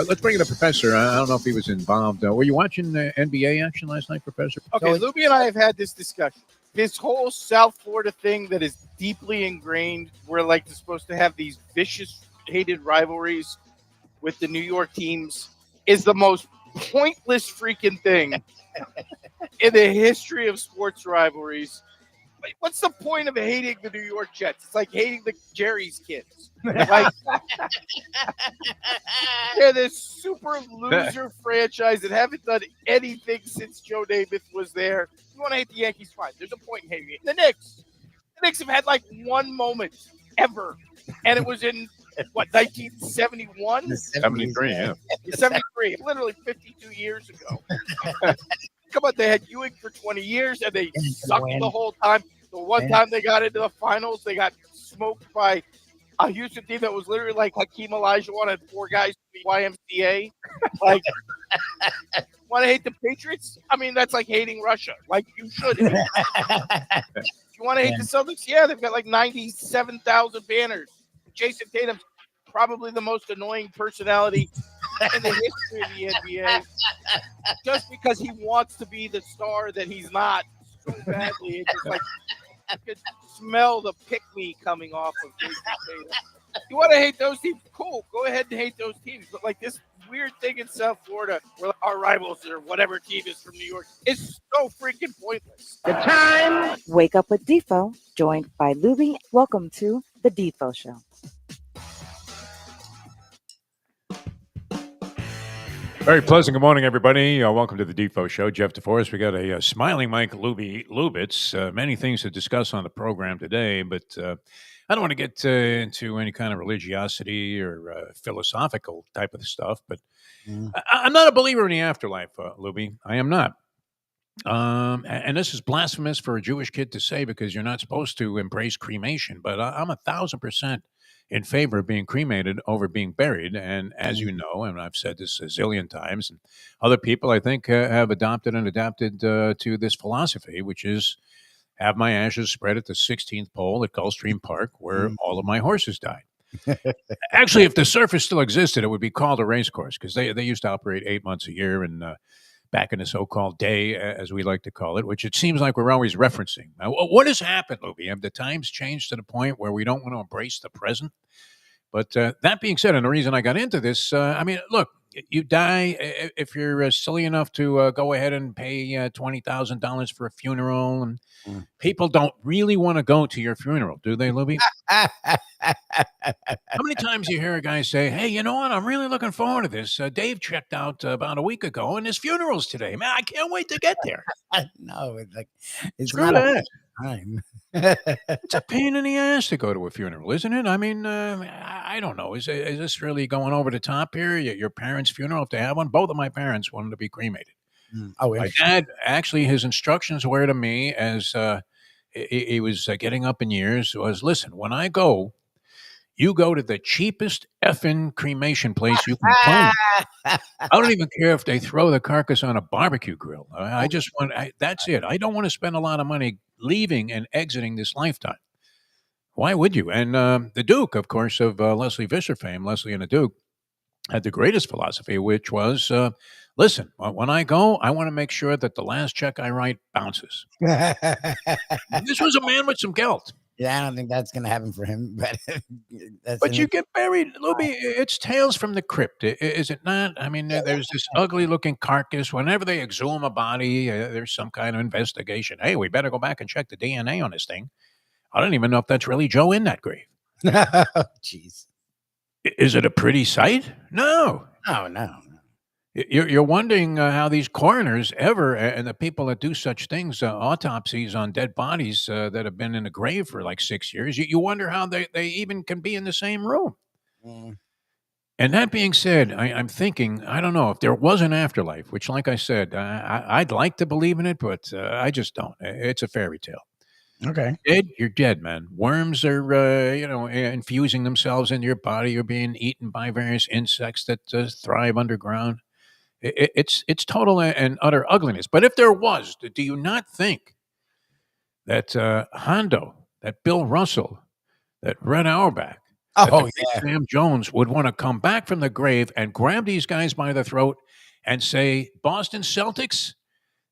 let's bring in the professor. I don't know if he was involved. Were you watching NBA action last night, Professor? Okay, Lubie and I have had this discussion. This whole South Florida thing that is deeply ingrained, we're like supposed to have these vicious, hated rivalries with the New York teams, is the most pointless freaking thing in the history of sports rivalries. Like, what's the point of hating the New York Jets? It's like hating the Jerry's kids. Like, they're this super loser franchise that haven't done anything since Joe Namath was there. You want to hate the Yankees? Fine. There's a point in hating it. The Knicks have had like one moment ever, and it was in what, 1971? 73, yeah. 73, literally 52 years ago. Come on, they had Ewing for 20 years, and they sucked the whole time. The one time they got into the finals, they got smoked by a Houston team that was literally like Hakeem Olajuwon and four guys from the YMCA. Like, want to hate the Patriots? I mean, that's like hating Russia. Like, you should. If you want to hate the Celtics, yeah, they've got like 97,000 banners. Jason Tatum's probably the most annoying personality in the history of the NBA, just because he wants to be the star that he's not so badly. It's just like you could smell the pick-me coming off of Jason Tatum. You want to hate those teams? Cool, go ahead and hate those teams. But like this weird thing in South Florida, where our rivals or whatever team is from New York, is so freaking pointless. The time. Wake up with Defo, joined by Lubie. Welcome to the Defo Show. Very pleasant. Good morning, everybody. Welcome to the Defo Show. Jeff DeForest. We got a smiling Mike Lubitz. Many things to discuss on the program today, but I don't want to get into any kind of religiosity or philosophical type of stuff. But I'm not a believer in the afterlife, Lubie. I am not. And this is blasphemous for a Jewish kid to say because you're not supposed to embrace cremation. But I'm 1,000% in favor of being cremated over being buried. And as you know, and I've said this a zillion times, and other people, I think, have adopted and adapted to this philosophy, which is have my ashes spread at the 16th pole at Gulfstream Park, where all of my horses died. Actually, if the surface still existed, it would be called a race course, because they used to operate 8 months a year, and back in the so-called day, as we like to call it, which it seems like we're always referencing. Now, what has happened, Lubie? Have the times changed to the point where we don't want to embrace the present? But that being said, and the reason I got into this, I mean, look, you die if you're silly enough to go ahead and pay $20,000 for a funeral, and people don't really want to go to your funeral, do they, Lubie? How many times do you hear a guy say, hey, you know what, I'm really looking forward to this. Dave checked out about a week ago, and his funeral's today. Man, I can't wait to get there. No, it's like it's Screw not that. a time. It's a pain in the ass to go to a funeral, isn't it? I mean, I don't know. Is this really going over the top here? Your parents' funeral, if they have one? Both of my parents wanted to be cremated. Oh, my dad, actually, his instructions were to me as he was getting up in years was, listen, when I go, you go to the cheapest effing cremation place you can find. I don't even care if they throw the carcass on a barbecue grill. I just want, that's it. I don't want to spend a lot of money leaving and exiting this lifetime. Why would you? And the Duke, of course, of Leslie Visser fame, Leslie and the Duke, had the greatest philosophy, which was, listen, when I go, I want to make sure that the last check I write bounces. This was a man with some guilt. Yeah, I don't think that's going to happen for him. But you get buried, Lubie. It's Tales from the Crypt, is it not? I mean, there's this ugly-looking carcass. Whenever they exhume a body, there's some kind of investigation. Hey, we better go back and check the DNA on this thing. I don't even know if that's really Joe in that grave. Jeez. Is it a pretty sight? No. No. You're wondering how these coroners ever, and the people that do such things, autopsies on dead bodies that have been in the grave for like 6 years, you wonder how they even can be in the same room. And that being said, I'm thinking, I don't know, if there was an afterlife, which, like I said, I'd like to believe in it, but I just don't. It's a fairy tale. Okay. Dead, you're dead, man. Worms are, infusing themselves into your body. You're being eaten by various insects that thrive underground. It's total and utter ugliness. But if there was, do you not think that Hondo, that Bill Russell, that Red Auerbach, that the Oh, great yeah. Sam Jones would want to come back from the grave and grab these guys by the throat and say, Boston Celtics,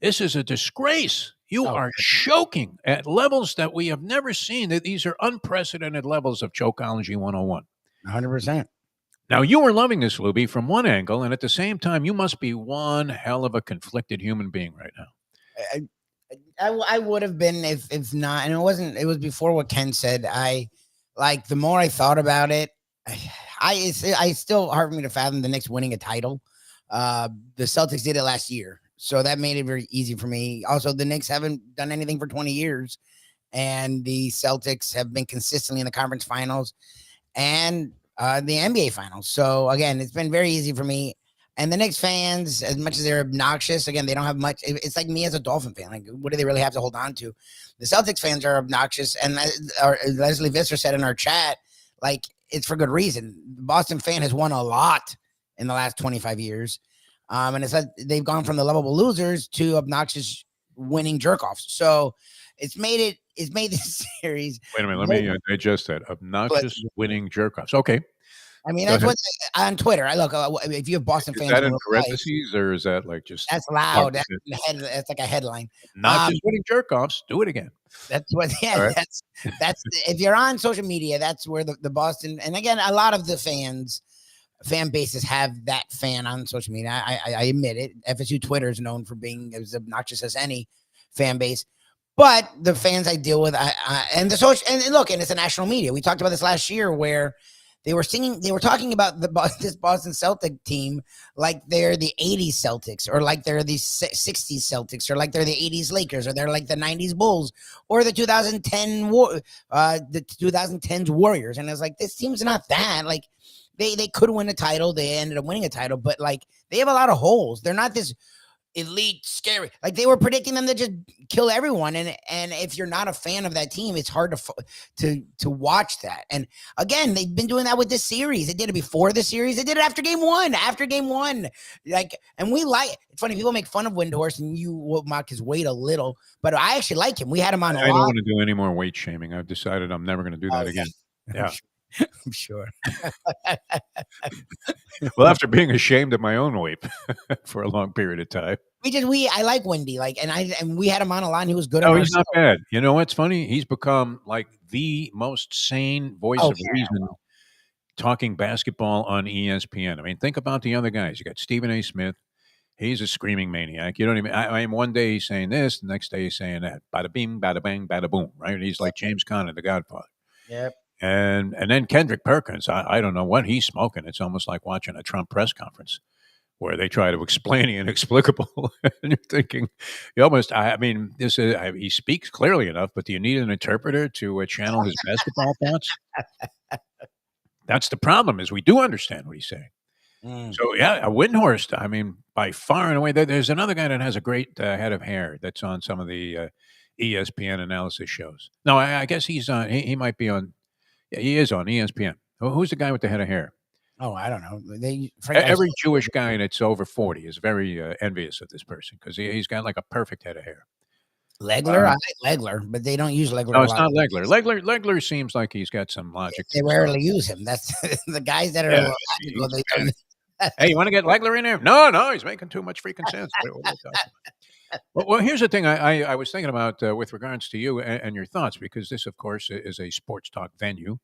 this is a disgrace. You Oh, are choking at levels that we have never seen. That these are unprecedented levels of chokeology 101. 100%. Now, you are loving this, Luby, from one angle, and at the same time, you must be one hell of a conflicted human being right now. I would have been if not, and it was before what Ken said. The more I thought about it, I still hard for me to fathom the Knicks winning a title. The Celtics did it last year, so that made it very easy for me. Also, the Knicks haven't done anything for 20 years, and the Celtics have been consistently in the conference finals and the NBA finals. So again, it's been very easy for me. And the Knicks fans, as much as they're obnoxious, again, they don't have much. It's like me as a Dolphin fan. Like, what do they really have to hold on to? The Celtics fans are obnoxious. And Leslie Visser said in our chat, like, it's for good reason. The Boston fan has won a lot in the last 25 years. And it's like they've gone from the lovable losers to obnoxious winning jerk-offs. So it's made this series. Wait a minute. Let me digest that. Obnoxious winning jerk-offs. Okay. I mean, that's what on Twitter. I look if you have Boston fans. Is that in parentheses or is that like just that's loud? That's like a headline. Not just winning jerk-offs. Do it again. That's what. Yeah, right. That's if you're on social media, that's where the Boston, and again, a lot of the fan bases have that fan on social media. I admit it. FSU Twitter is known for being as obnoxious as any fan base. But the fans I deal with, and the social, and look, and it's a national media. We talked about this last year where they were talking about this Boston Celtic team like they're the 80s Celtics, or like they're the 60s Celtics, or like they're the 80s Lakers, or they're like the 90s Bulls, or the 2010s Warriors. And it's like, this team's not that. Like, they could win a title. They ended up winning a title, but like, they have a lot of holes. They're not this elite, scary. Like, they were predicting them to just kill everyone, and if you're not a fan of that team, it's hard to watch that. And again, they've been doing that with this series. They did it before the series. They did it after game one. Like, and it's funny, people make fun of Windhorst, and you will mock his weight a little, but I actually like him. We had him on. I don't want to do any more weight shaming. I've decided I'm never going to do that again. Yeah. I'm sure. Well, after being ashamed of my own weight for a long period of time, I like Wendy, like, and we had him on a line. He was good. Oh, he's not bad. You know what's funny? He's become like the most sane voice of reason talking basketball on ESPN. I mean, think about the other guys. You got Stephen A. Smith. He's a screaming maniac. You don't even. I mean, one day he's saying this, the next day he's saying that. Bada bing, bada bang, bada boom. Right? He's like James Conner, the Godfather. Yep. And then Kendrick Perkins, I don't know what he's smoking. It's almost like watching a Trump press conference where they try to explain the inexplicable. And you're thinking, he speaks clearly enough, but do you need an interpreter to channel his basketball thoughts? That's the problem, is we do understand what he's saying. So, yeah, a Windhorst, I mean, by far and away, there's another guy that has a great head of hair that's on some of the ESPN analysis shows. No, I guess he's on, he might be on. Yeah, he is on ESPN. Who's the guy with the head of hair? Oh, I don't know. Every Jewish guy that's over 40 is very envious of this person because he's got like a perfect head of hair. Legler? I like Legler, but they don't use Legler. No, it's not Legler. Legler seems like he's got some logic. They rarely use him. That's the guys that are logical. Hey, you want to get Legler in there? No, he's making too much freaking sense. Well, here's the thing I was thinking about with regards to you and your thoughts, because this, of course, is a sports talk venue,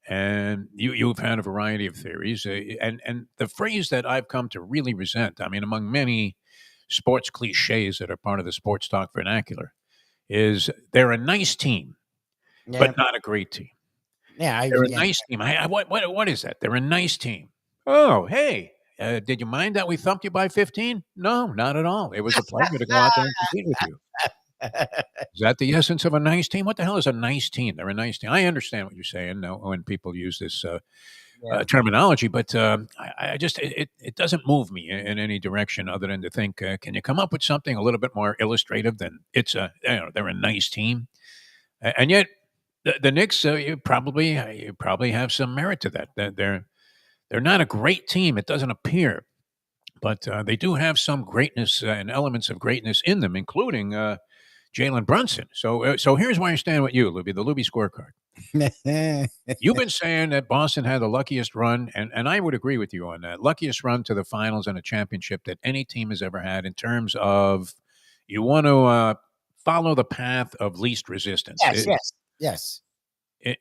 and you've had a variety of theories, and the phrase that I've come to really resent, I mean, among many sports cliches that are part of the sports talk vernacular, is they're a nice team, but not a great team. Yeah, they're a nice team. What is that? They're a nice team. Oh, hey. Did you mind that we thumped you by 15? No, not at all. It was a pleasure to go out there and compete with you. Is that the essence of a nice team? What the hell is a nice team? They're a nice team. I understand what you're saying when people use this terminology, but I just it doesn't move me in any direction other than to think, can you come up with something a little bit more illustrative than they're a nice team, and yet the Knicks you probably have some merit to that. They're not a great team. It doesn't appear, but they do have some greatness and elements of greatness in them, including Jalen Brunson. So here's where I stand with you, Lubie, the Lubie scorecard. You've been saying that Boston had the luckiest run, and I would agree with you on that. Luckiest run to the finals and a championship that any team has ever had in terms of you want to follow the path of least resistance. Yes.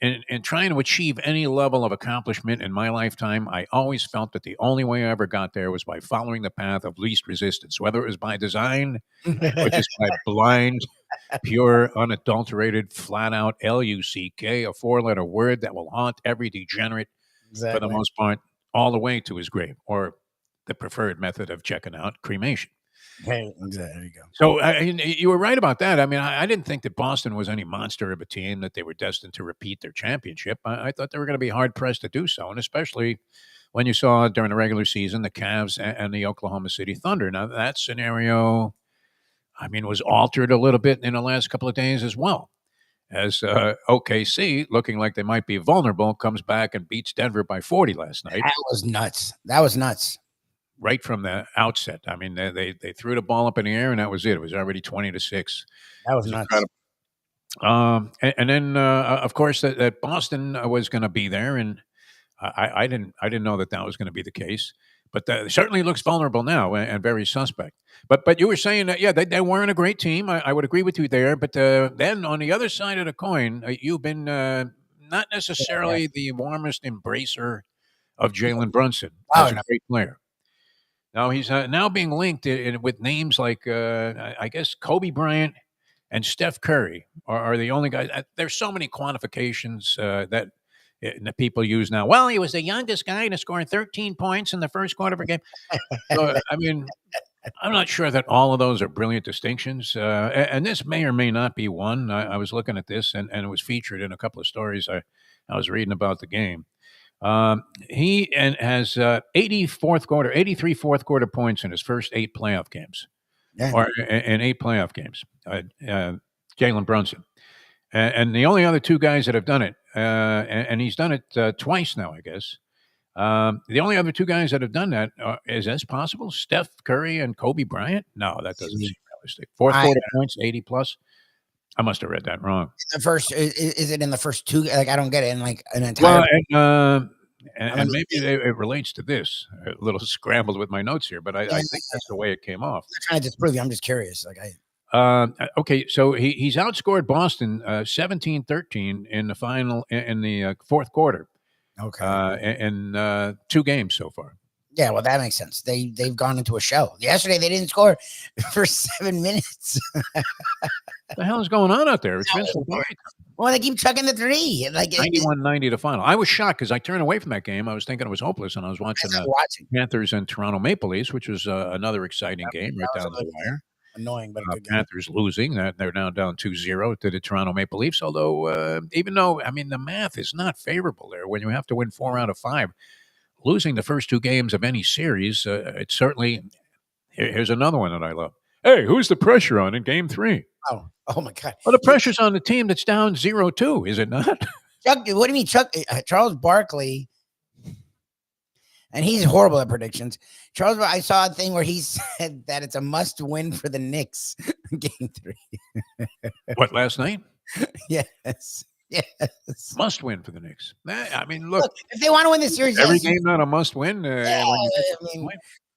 In trying to achieve any level of accomplishment in my lifetime, I always felt that the only way I ever got there was by following the path of least resistance, whether it was by design or just by blind, pure, unadulterated, flat out LUCK, a 4-letter word that will haunt every degenerate for the most part, all the way to his grave, or the preferred method of checking out, cremation. Hey, exactly. There you go. So you were right about that. I mean, I didn't think that Boston was any monster of a team, that they were destined to repeat their championship. I thought they were going to be hard-pressed to do so, and especially when you saw during the regular season the Cavs and the Oklahoma City Thunder. Now, that scenario, I mean, was altered a little bit in the last couple of days as well, as OKC, looking like they might be vulnerable, comes back and beats Denver by 40 last night. That was nuts. Right from the outset. I mean, they threw the ball up in the air, and that was it. It was already 20-6. That was nuts. Incredible. And then, of course, that Boston was going to be there, and I didn't know that was going to be the case. But it certainly looks vulnerable now and very suspect. But you were saying that, yeah, they weren't a great team. I would agree with you there. But then on the other side of the coin, you've been not necessarily the warmest embracer of Jalen Brunson as a great player. Now he's now being linked with names like, I guess, Kobe Bryant and Steph Curry are the only guys. There's so many quantifications that people use now. Well, he was the youngest guy to score 13 points in the first quarter of a game. So, I mean, I'm not sure that all of those are brilliant distinctions. And this may or may not be one. I was looking at this, and it was featured in a couple of stories I was reading about the game. He has 83 fourth quarter points in his first 8 playoff games, or in 8 playoff games. Jalen Brunson, and the only other 2 guys that have done it, and he's done it twice now, I guess. The only other 2 guys that have done that is this possible? Steph Curry and Kobe Bryant? No, that doesn't seem realistic. Fourth quarter points, 80 plus. I must have read that wrong. The first is it in the first 2? Like, I don't get it in like an entire. Well, and maybe it relates to this. A little scrambled with my notes here, but I think that's the way it came off. I'm not trying to disprove you. I'm just curious. Okay, so he's outscored Boston 17-13 in the final in the fourth quarter. Okay, in 2 games so far. Yeah, well, that makes sense. They've gone into a shell. Yesterday, they didn't score for 7 minutes. What the hell is going on out there? It's been so quiet. Well, they keep chucking the 3. Like 91-90 to final. I was shocked because I turned away from that game. I was thinking it was hopeless, and I was watching the Panthers and Toronto Maple Leafs, which was another exciting game right down the wire. Annoying, but good Panthers losing. They're now down 2-0 to the Toronto Maple Leafs. Although, even though, I mean, the math is not favorable there when you have to win 4 out of 5. Losing the first 2 games of any series, it's certainly. Here's another one that I love. Hey, who's the pressure on in Game 3? Oh my God! Well, the pressure's on the team that's down 0-2, is it not? Chuck, what do you mean, Charles Barkley? And he's horrible at predictions. I saw a thing where he said that it's a must-win for the Knicks. Game 3. What, last night? Yes. Must win for the Knicks. I mean, look, if they want to win the series, every game not a must win.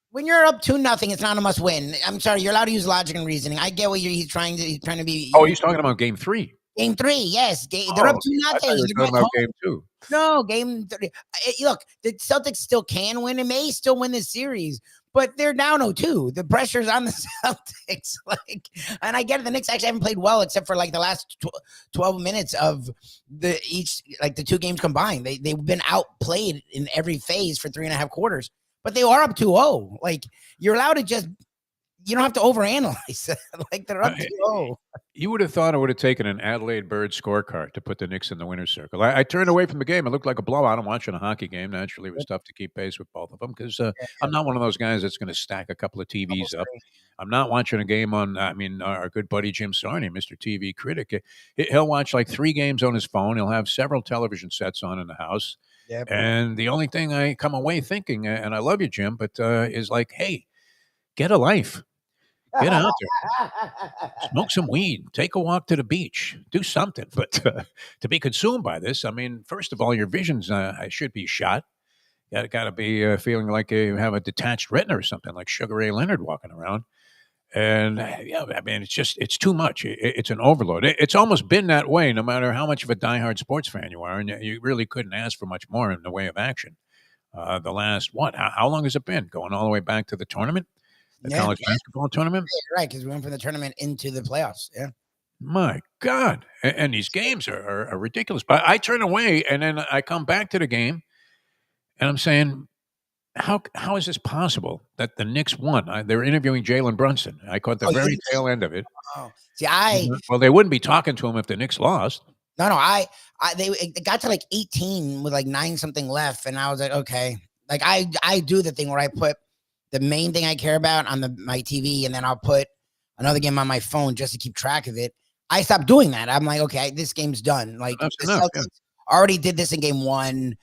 When you're up 2-0, it's not a must win. I'm sorry, you're allowed to use logic and reasoning. I get what he's trying to be. Oh, he's talking about Game 3. Game 3, yes. They're up 2-0. Talking about Game 2. No, Game 3. Look, the Celtics still can win and may still win this series, but they're down 0-2. The pressure's on the Celtics. And I get it. The Knicks actually haven't played well except for like the last 12 minutes of the 2 games combined. They've been outplayed in every phase for 3.5 quarters, but they are up 2-0. Like, you're allowed to just. You don't have to overanalyze. Like, they're up 2-0. You would have thought it would have taken an Adelaide Bird scorecard to put the Knicks in the winner's circle. I turned away from the game. It looked like a blowout. I'm watching a hockey game. Naturally, it was tough to keep pace with both of them because I'm not one of those guys that's going to stack a couple of TVs up. I'm not watching a game on, our good buddy Jim Sarney, Mr. TV Critic. He'll watch like 3 games on his phone. He'll have several television sets on in the house. Yep. And the only thing I come away thinking, and I love you, Jim, but is like, hey, get a life. Get out there, smoke some weed, take a walk to the beach, do something. But to be consumed by this, I mean, first of all, your vision's should be shot. You got to be feeling like you have a detached retina or something, like Sugar Ray Leonard walking around. And yeah, I mean, it's too much. It's an overload. It's almost been that way, no matter how much of a diehard sports fan you are, and you really couldn't ask for much more in the way of action. The last what? How long has it been? Going all the way back to the tournament, the college basketball tournament. Yeah, right, because we went from the tournament into the playoffs. Yeah. My God, and these games are ridiculous. But I turn away, and then I come back to the game, and I'm saying, how is this possible that the Knicks won? They were interviewing Jalen Brunson. I caught the very tail end of it. Oh, see, well, they wouldn't be talking to him if the Knicks lost. No, it got to like 18 with like 9 something left, and I was like, okay, like I do the thing where I put the main thing I care about on my TV, and then I'll put another game on my phone just to keep track of it. I stopped doing that. I'm like, okay, this game's done. Like the Celtics already did this in game 1.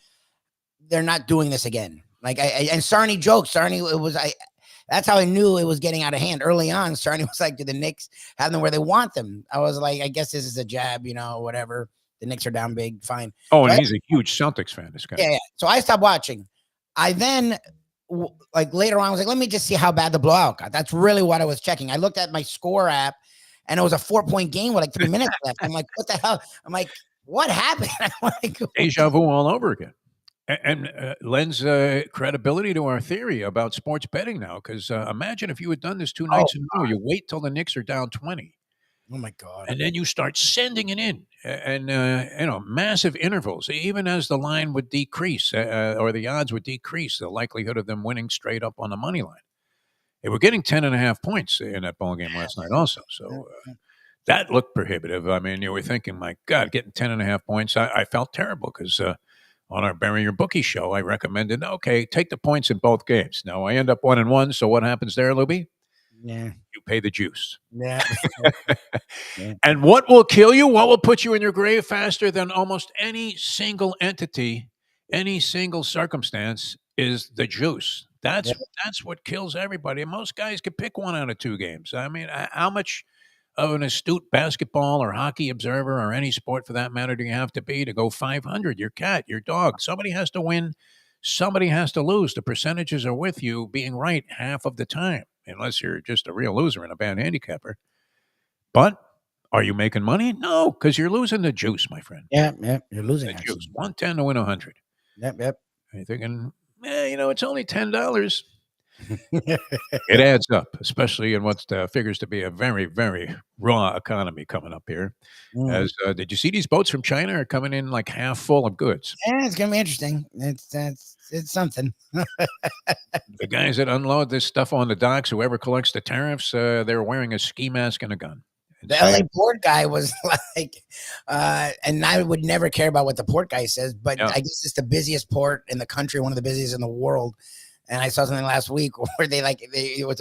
They're not doing this again. Like and Sarney joked. That's how I knew it was getting out of hand early on. Sarney was like, "Do the Knicks have them where they want them?" I was like, "I guess this is a jab, whatever. The Knicks are down big, fine." Oh, and he's a huge Celtics fan. This guy. Yeah. So I stopped watching. I then, like later on, I was like, "Let me just see how bad the blowout got." That's really what I was checking. I looked at my score app, and it was a 4-point game with like 3 minutes left. I'm like, "What the hell?" I'm like, "What happened?" I'm like, deja vu all over again. And lends credibility to our theory about sports betting now. Because imagine if you had done this 2 nights in a row. You wait till the Knicks are down 20. Oh my God! And then you start sending it in, and massive intervals. Even as the line would decrease, or the odds would decrease, the likelihood of them winning straight up on the money line. They were getting 10.5 points in that ball game last night, also. So that looked prohibitive. I mean, you were thinking, my God, getting 10.5 points. I felt terrible because. On our Bury Your Bookie show, I recommended, okay, take the points in both games. Now, I end up 1-1, so what happens there, Lubie? Yeah. You pay the juice. Yeah. And what will kill you, what will put you in your grave faster than almost any single entity, any single circumstance is the juice. That's what kills everybody. And most guys could pick 1 out of 2 games. I mean, how much of an astute basketball or hockey observer or any sport for that matter do you have to be to go 500? Your cat, your dog. Somebody has to win. Somebody has to lose. The percentages are with you being right half of the time, unless you're just a real loser and a bad handicapper. But are you making money? No, because you're losing the juice, my friend. Yeah, you're losing the juice. 110 to win 100. Yep. You're thinking, it's only $10. It adds up, especially in what figures to be a very, very raw economy coming up here. As did you see these boats from China are coming in like half full of goods? Yeah, it's gonna be interesting. It's something. The guys that unload this stuff on the docks, whoever collects the tariffs, they're wearing a ski mask and a gun. The LA port guy was like, and I would never care about what the port guy says, but I guess it's the busiest port in the country, one of the busiest in the world. And I saw something last week where it was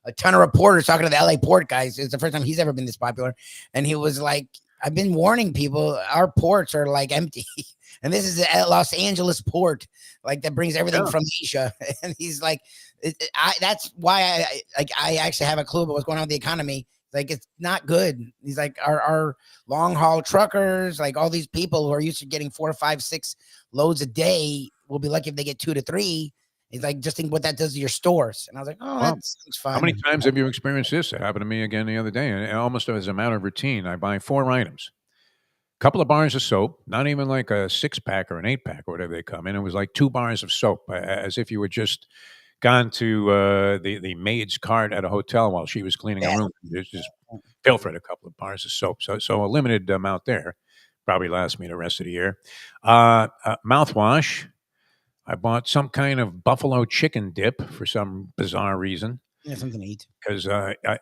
a ton of reporters talking to the LA port guys. It's the first time he's ever been this popular. And he was like, I've been warning people, our ports are like empty. And this is a Los Angeles port, like that brings everything from Asia. And he's like, that's why I actually have a clue about what's going on with the economy. Like, it's not good. He's like, our long haul truckers, like all these people who are used to getting 4, 5, 6 loads a day will be lucky if they get 2 to 3. He's like, just think what that does to your stores. And I was like, oh, that's fine. How many times have you experienced this? It happened to me again the other day. And almost as a matter of routine, I buy 4 items. A couple of bars of soap, not even like a 6-pack or an 8-pack or whatever they come in. It was like 2 bars of soap, as if you had just gone to the maid's cart at a hotel while she was cleaning a room. Just pilfered a couple of bars of soap. So a limited amount there. Probably lasts me the rest of the year. Mouthwash. I bought some kind of buffalo chicken dip for some bizarre reason. Yeah, something to eat. Because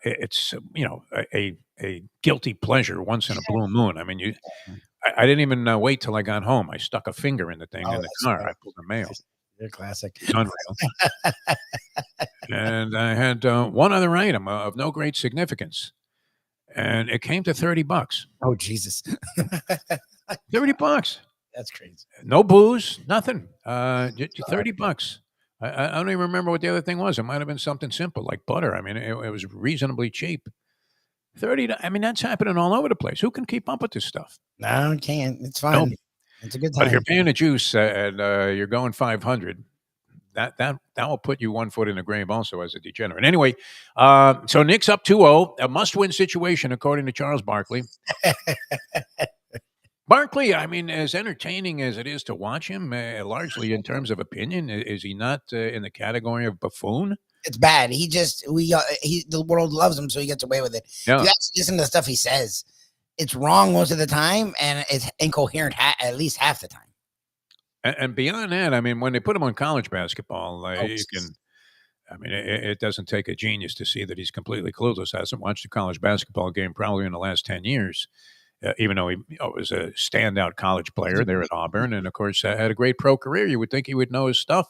it's a guilty pleasure once in a blue moon. I mean, I didn't even wait till I got home. I stuck a finger in the thing in the car. I pulled the mail. They're classic. It's unreal. And I had one other item of no great significance, and it came to $30. Oh Jesus! $30. That's crazy. No booze, nothing. $30. I don't even remember what the other thing was. It might have been something simple like butter. I mean, it was reasonably cheap. I mean, that's happening all over the place. Who can keep up with this stuff? No, I can't. It's fun. Nobody. It's a good But if you're time. paying a juice and you're going 500, that will put you one foot in the grave also as a degenerate. Anyway, so Knicks up 2-0, a must-win situation according to Charles Barkley. Barkley, I mean, as entertaining as it is to watch him, largely in terms of opinion, is he not in the category of buffoon? It's bad. The world loves him, so he gets away with it. Yeah. If you actually listen to the stuff he says, it's wrong most of the time, and it's incoherent at least half the time. And beyond that, I mean, when they put him on college basketball, you can. I mean, it doesn't take a genius to see that he's completely clueless. Hasn't watched a college basketball game probably in the last 10 years. Even though he was a standout college player there at Auburn, and of course had a great pro career, you would think he would know his stuff.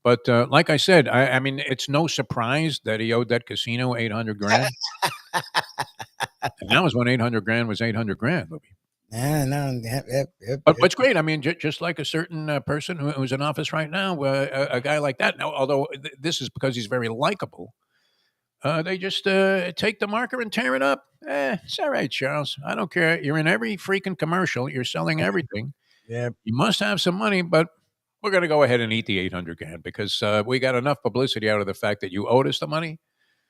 But like I said, I mean, it's no surprise that he owed that casino $800,000, and that was when $800,000 was $800,000. Yeah, no, But what's great, I mean, just like a certain person who's in office right now, a guy like that. Now, although this is because he's very likable. They just take the marker and tear it up. It's all right, Charles. I don't care. You're in every freaking commercial. You're selling everything. Yeah. You must have some money, but we're going to go ahead and eat the $800,000 because we got enough publicity out of the fact that you owed us the money.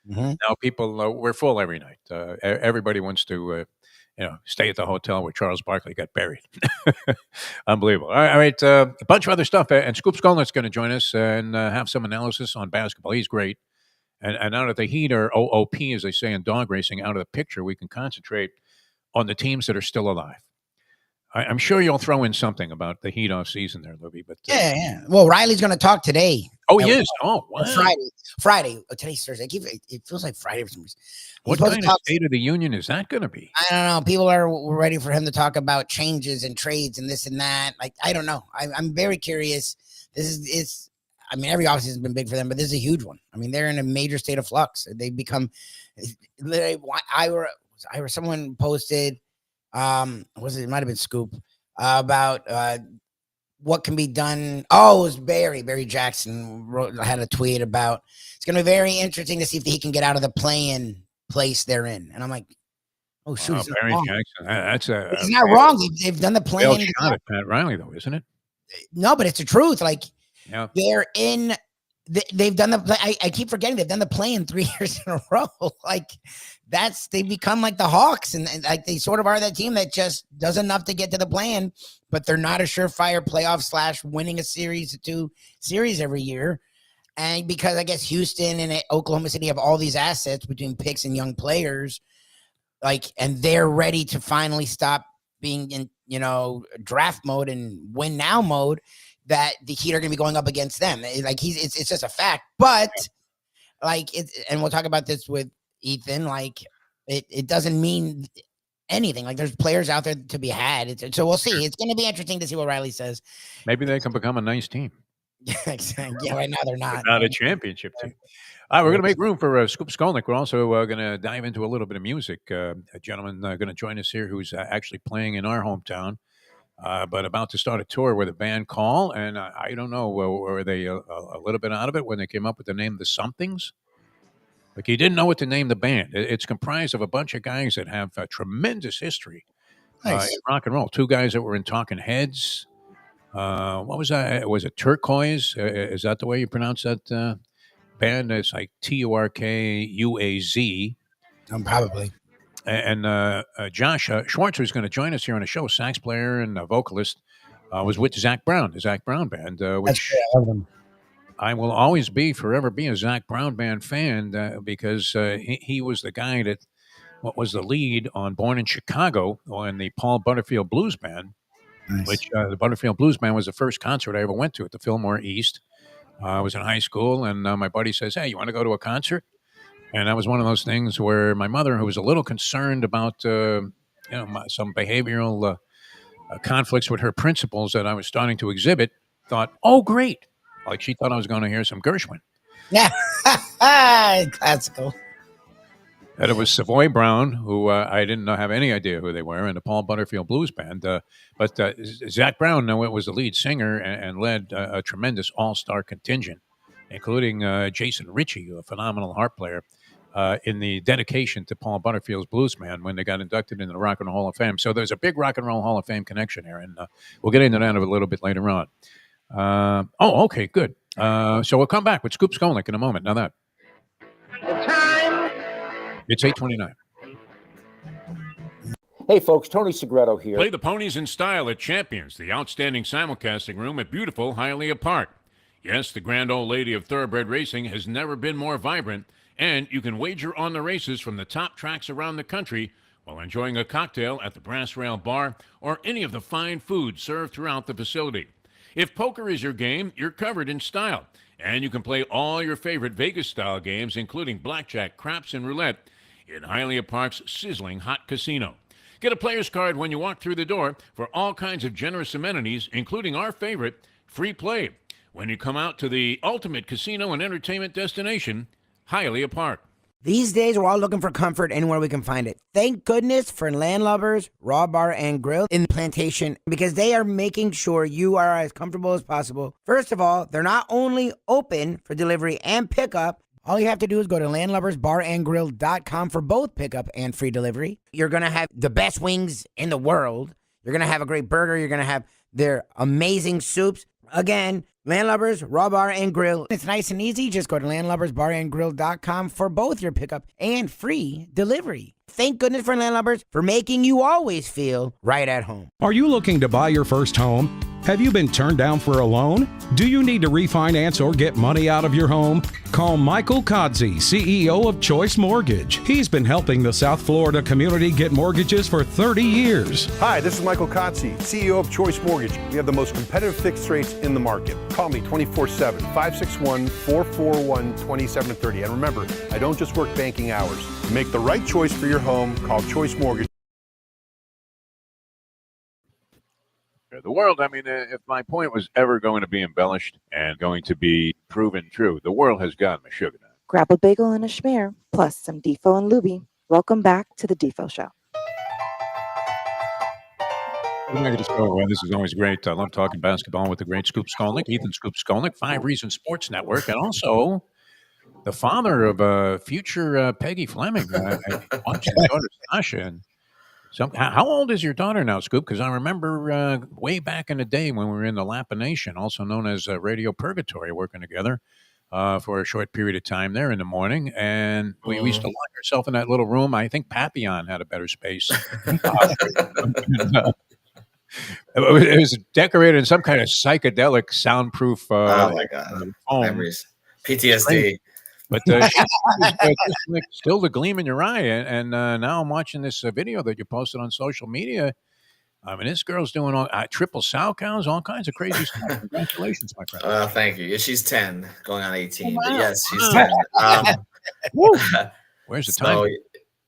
Mm-hmm. Now people, we're full every night. Everybody wants to, stay at the hotel where Charles Barkley got buried. Unbelievable. All right, a bunch of other stuff. And Scoop Skolnick's going to join us and have some analysis on basketball. He's great. And now that the Heat are OOP, as they say in dog racing, out of the picture, we can concentrate on the teams that are still alive. I'm sure you'll throw in something about the Heat off season there, Lubie. But yeah. Well, Riley's going to talk today. Oh, he is. Oh, wow. Friday. Oh, today's Thursday. It feels like Friday for some reason. What kind of State of the Union is that going to be? I don't know. People are ready for him to talk about changes and trades and this and that. Like, I don't know. I'm very curious. I mean, every offseason has been big for them, but this is a huge one. I mean, they're in a major state of flux. They become literally. Someone posted, it might have been Scoop about what can be done. Oh, it was Barry Jackson had a tweet about it's going to be very interesting to see if he can get out of the play-in place they're in. And I'm like, oh shoot, Barry Jackson. That's it's not wrong. They've done the play-in. Shot at Pat Riley, though, isn't it? No, but it's the truth. Like. Yeah. They're in. They've done the. I keep forgetting they've done the play-in 3 years in a row. Like they become like the Hawks, and like they sort of are that team that just does enough to get to the play-in, but they're not a surefire playoff / winning a series every year. And because I guess Houston and Oklahoma City have all these assets between picks and young players, and they're ready to finally stop being in draft mode and win now mode. That the Heat are going to be going up against them. It's just a fact. But and we'll talk about this with Ethan. It doesn't mean anything. Like there's players out there to be had. So we'll see. It's going to be interesting to see what Riley says. Maybe they can become a nice team. Yeah, right now they're not. Not a championship team. All right, we're going to make room for Scoop Skolnick. We're also going to dive into a little bit of music. A gentleman going to join us here who's actually playing in our hometown. But about to start a tour with a band call, and I don't know, were they a little bit out of it when they came up with the name The Somethings? Like he didn't know what to name the band. It's comprised of a bunch of guys that have a tremendous history in rock and roll. 2 guys that were in Talking Heads. What was that? Was it Turquoise? Is that the way you pronounce that band? It's like Turkuaz. Probably. And Josh Schwartz, who's going to join us here on the show, sax player and vocalist, was with Zach Brown, the Zach Brown Band, which I will always forever be a Zach Brown Band fan because he was the guy that was the lead on Born in Chicago on the Paul Butterfield Blues Band, which the Butterfield Blues Band was the first concert I ever went to at the Fillmore East. I was in high school, and my buddy says, "Hey, you want to go to a concert?" And that was one of those things where my mother, who was a little concerned about, some behavioral conflicts with her principles that I was starting to exhibit, thought, "Oh, great!" Like she thought I was going to hear some Gershwin. Yeah, classical. And it was Savoy Brown, who I didn't have any idea who they were, and the Paul Butterfield Blues Band. But Zach Brown, was the lead singer and led a tremendous all-star contingent including Jason Ritchie, a phenomenal harp player, in the dedication to Paul Butterfield's Bluesman when they got inducted into the Rock and Roll Hall of Fame. So there's a big Rock and Roll Hall of Fame connection here, and we'll get into that a little bit later on. Okay, good. So we'll come back with Scoop Skolnick in a moment. Now that it's 8:29. Hey folks, Tony Segreto here. Play the ponies in style at Champions, the outstanding simulcasting room at beautiful Hialeah Park. Yes, the grand old lady of thoroughbred racing has never been more vibrant, and you can wager on the races from the top tracks around the country while enjoying a cocktail at the Brass Rail Bar or any of the fine food served throughout the facility. If poker is your game, you're covered in style, and you can play all your favorite Vegas-style games, including blackjack, craps, and roulette, in Hialeah Park's sizzling hot casino. Get a player's card when you walk through the door for all kinds of generous amenities, including our favorite, free play, when you come out to the ultimate casino and entertainment destination, Hialeah Park. These days, we're all looking for comfort anywhere we can find it. Thank goodness for Landlubbers Raw Bar and Grill in the Plantation, because they are making sure you are as comfortable as possible. First of all, they're not only open for delivery and pickup. All you have to do is go to landlubbersbarandgrill.com for both pickup and free delivery. You're going to have the best wings in the world. You're going to have a great burger. You're going to have their amazing soups. Again, Landlubbers, Raw Bar, and Grill. It's nice and easy. Just go to landlubbersbarandgrill.com for both your pickup and free delivery. Thank goodness for Landlubbers for making you always feel right at home. Are you looking to buy your first home? Have you been turned down for a loan? Do you need to refinance or get money out of your home? Call Michael Kodsey, CEO of Choice Mortgage. He's been helping the South Florida community get mortgages for 30 years. Hi, this is Michael Kodsey, CEO of Choice Mortgage. We have the most competitive fixed rates in the market. Call me 24/7, 561-441-2730. And remember, I don't just work banking hours. To make the right choice for your home, call Choice Mortgage. The world, I mean, if my point was ever going to be embellished and going to be proven true, the world has gotten me sugar now. Grab a bagel and a schmear, plus some Defo and Lubie. Welcome back to the Defo Show. This is always great. I love talking basketball with the great Scoop Skolnick, Ethan Scoop Skolnick, 5 Reasons Sports Network, and also the father of future Peggy Fleming. Watching his daughter Sasha. And how old is your daughter now, Scoop? Because I remember way back in the day when we were in the Lapination, also known as Radio Purgatory, working together for a short period of time there in the morning. And we used to lock ourselves in that little room. I think Papillon had a better space. It was decorated in some kind of psychedelic soundproof oh my God. Foam. Memories. PTSD. But like still the gleam in your eye. And now I'm watching this video that you posted on social media. I mean, this girl's doing all triple sow cows, all kinds of crazy stuff. Congratulations, my friend. Thank you. Yeah, she's 10, going on 18. Wow. But yes, she's 10. Where's the time?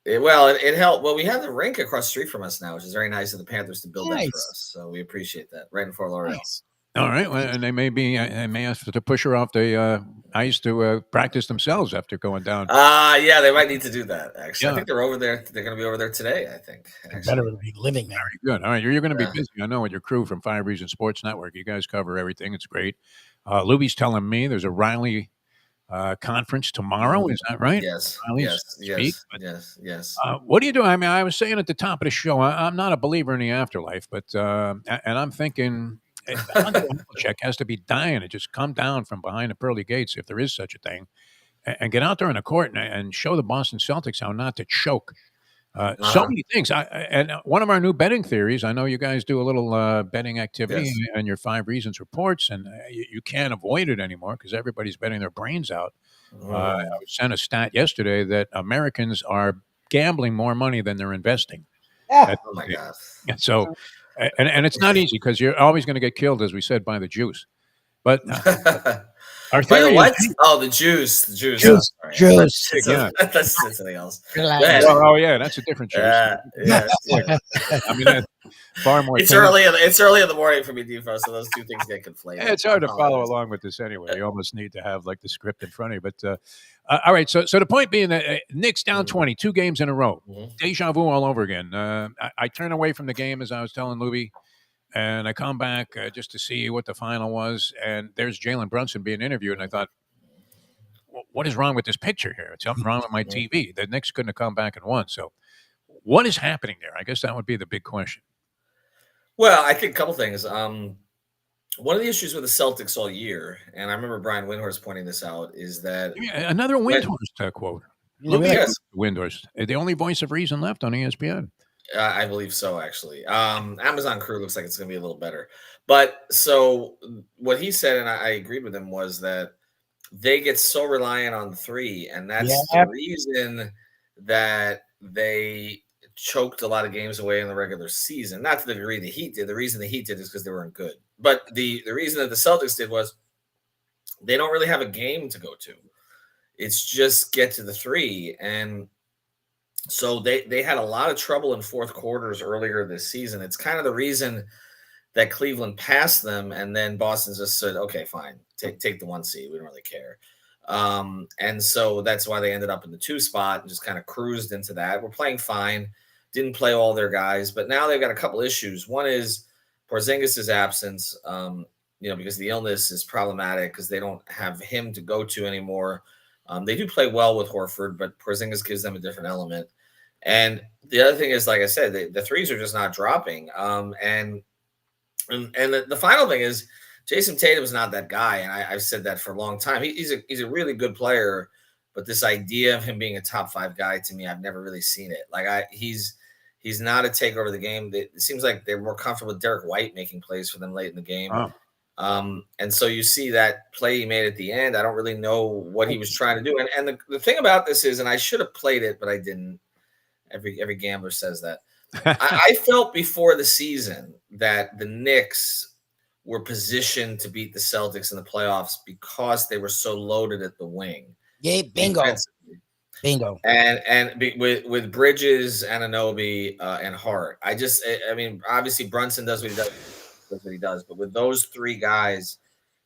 It helped. Well, we have the rink across the street from us now, which is very nice of the Panthers to build that for us. So we appreciate that. Right in Fort Lauderdale. Nice. All right, well, and they may ask to push her off the ice to practice themselves after going down. Yeah, they might need to do that. Actually, Yeah. I think they're over there. They're going to be over there today. I think. Better be living there. Very good. All right, you're going to be busy. I know with your crew from 5 Reasons Sports Network. You guys cover everything. It's great. Lubie's telling me there's a Riley conference tomorrow. Is that right? Yes. Riley's Yes. What do you do? I mean, I was saying at the top of the show, I'm not a believer in the afterlife, but and I'm thinking. Andre Havlicek has to be dying to just come down from behind the pearly gates, if there is such a thing, and get out there in the court and show the Boston Celtics how not to choke. So many things. And one of our new betting theories, I know you guys do a little betting activity and your 5 Reasons reports, and you can't avoid it anymore because everybody's betting their brains out. I sent a stat yesterday that Americans are gambling more money than they're investing. Oh, my God. And so... And it's not easy because you're always going to get killed, as we said, by the Jews. But our theory what? The Jews. Juice. Yeah. That's something else. Oh, yeah, that's a different Jews. Yeah. I mean, that's far more. It's early in the morning for me, Defo, so those two things get conflated. Yeah, it's hard to follow along with this anyway. You almost need to have like the script in front of you. But all right, so the point being that Knicks down 20, 2 games in a row, deja vu all over again. I turn away from the game, as I was telling Lubie, and I come back just to see what the final was. And there's Jalen Brunson being interviewed, and I thought, what is wrong with this picture here? It's something wrong with my TV. The Knicks couldn't have come back and won. So what is happening there? I guess that would be the big question. Well, I think a couple things. One of the issues with the Celtics all year, and I remember Brian Windhorst pointing this out, is that Another Windhorst quote. Yes. Windhorst, the only voice of reason left on ESPN. I believe so, actually. Amazon Crew looks like it's going to be a little better. But so what he said, and I agreed with him, was that they get so reliant on the three, and that's the reason that they choked a lot of games away in the regular season. Not to the degree the Heat did. The reason the Heat did is because they weren't good. But the reason that the Celtics did was they don't really have a game to go to. It's just get to the three. And so they had a lot of trouble in fourth quarters earlier this season. It's kind of the reason that Cleveland passed them, and then Boston just said, okay, fine, take the 1 seed. We don't really care. And so that's why they ended up in the 2 spot and just kind of cruised into that. We're playing fine, didn't play all their guys, but now they've got a couple issues. One is Porzingis' absence, because the illness is problematic because they don't have him to go to anymore. They do play well with Horford, but Porzingis gives them a different element. And the other thing is, like I said, the threes are just not dropping. And the final thing is Jason Tatum is not that guy, and I've said that for a long time. He's a really good player, but this idea of him being a top 5 guy, to me, I've never really seen it. Like he's not a take over the game. It seems like they're more comfortable with Derek White making plays for them late in the game. Oh. And so you see that play he made at the end. I don't really know what he was trying to do. And the thing about this is, and I should have played it, but I didn't. Every gambler says that. I felt before the season that the Knicks were positioned to beat the Celtics in the playoffs because they were so loaded at the wing. Yeah, bingo. And with Bridges, Anunoby, and Hart. I mean, obviously Brunson does what he does, but with those 3 guys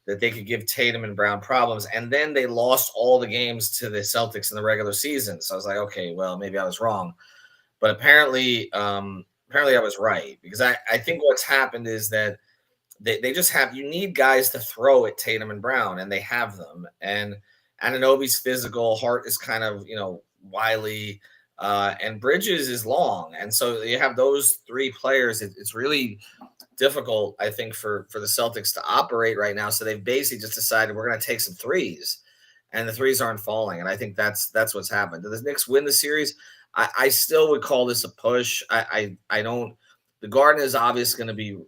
that they could give Tatum and Brown problems, and then they lost all the games to the Celtics in the regular season. So I was like, okay, well, maybe I was wrong. But apparently I was right, because I think what's happened is that they just you need guys to throw at Tatum and Brown, and they have them. And Anunoby's physical, Hart is kind of, wily, and Bridges is long. And so you have those 3 players. It's really difficult, I think, for the Celtics to operate right now. So they've basically just decided we're going to take some threes, and the threes aren't falling. And I think that's what's happened. Do the Knicks win the series? I still would call this a push. I don't. The Garden is obviously going to be.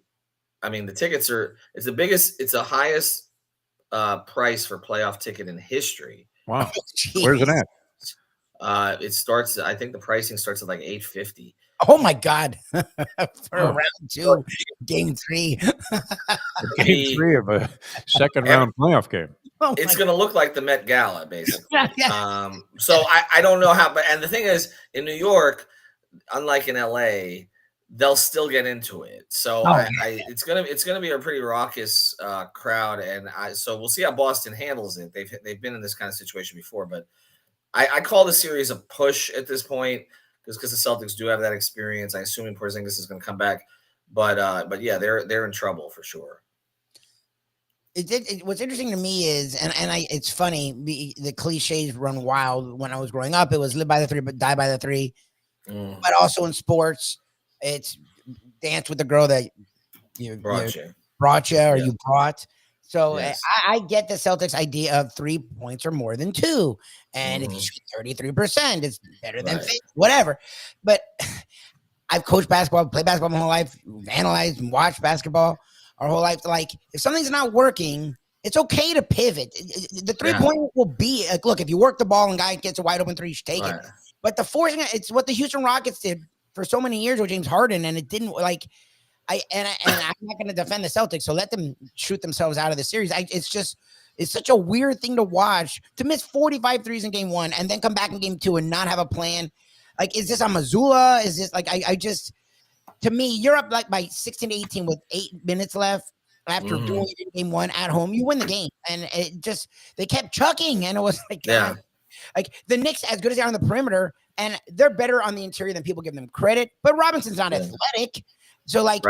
I mean, the tickets it's the biggest. It's the highest price for playoff ticket in history. Wow. Where's it at? It starts. I think the pricing starts at like $850. Oh my God! For round 2, game 3. Game 3 of a second round playoff game. It's going to look like the Met Gala, basically. So I don't know how, and the thing is, in New York, unlike in LA, they'll still get into it. So it's gonna be a pretty raucous crowd, and so we'll see how Boston handles it. They've been in this kind of situation before, but I call the series a push at this point, just because the Celtics do have that experience. I assume Porzingis is going to come back, but yeah, they're in trouble for sure. What's interesting to me is, it's funny, the cliches run wild. When I was growing up, it was live by the 3, but die by the 3. But also in sports, it's dance with the girl that you brought you brought. So yes. I get the Celtics idea of 3 points or more than 2. And if you shoot 33%, it's better than 50, whatever. But I've coached basketball, played basketball my whole life, analyzed and watched basketball our whole life. Like, if something's not working, it's okay to pivot. The 3-point will be like, look, if you work the ball and guy gets a wide open 3, you should take it. But the forcing it's what the Houston Rockets did for so many years with James Harden, and it didn't I'm not going to defend the Celtics, so let them shoot themselves out of the series. It's such a weird thing to watch, to miss 45 threes in game 1 and then come back in game 2 and not have a plan. Like, is this a Missoula? Is this like, to me, you're up like by 16 to 18 with 8 minutes left after doing it in game 1 at home. You win the game. And they kept chucking. And it was like, like the Knicks, as good as they are on the perimeter, and they're better on the interior than people give them credit. But Robinson's not athletic. So, like,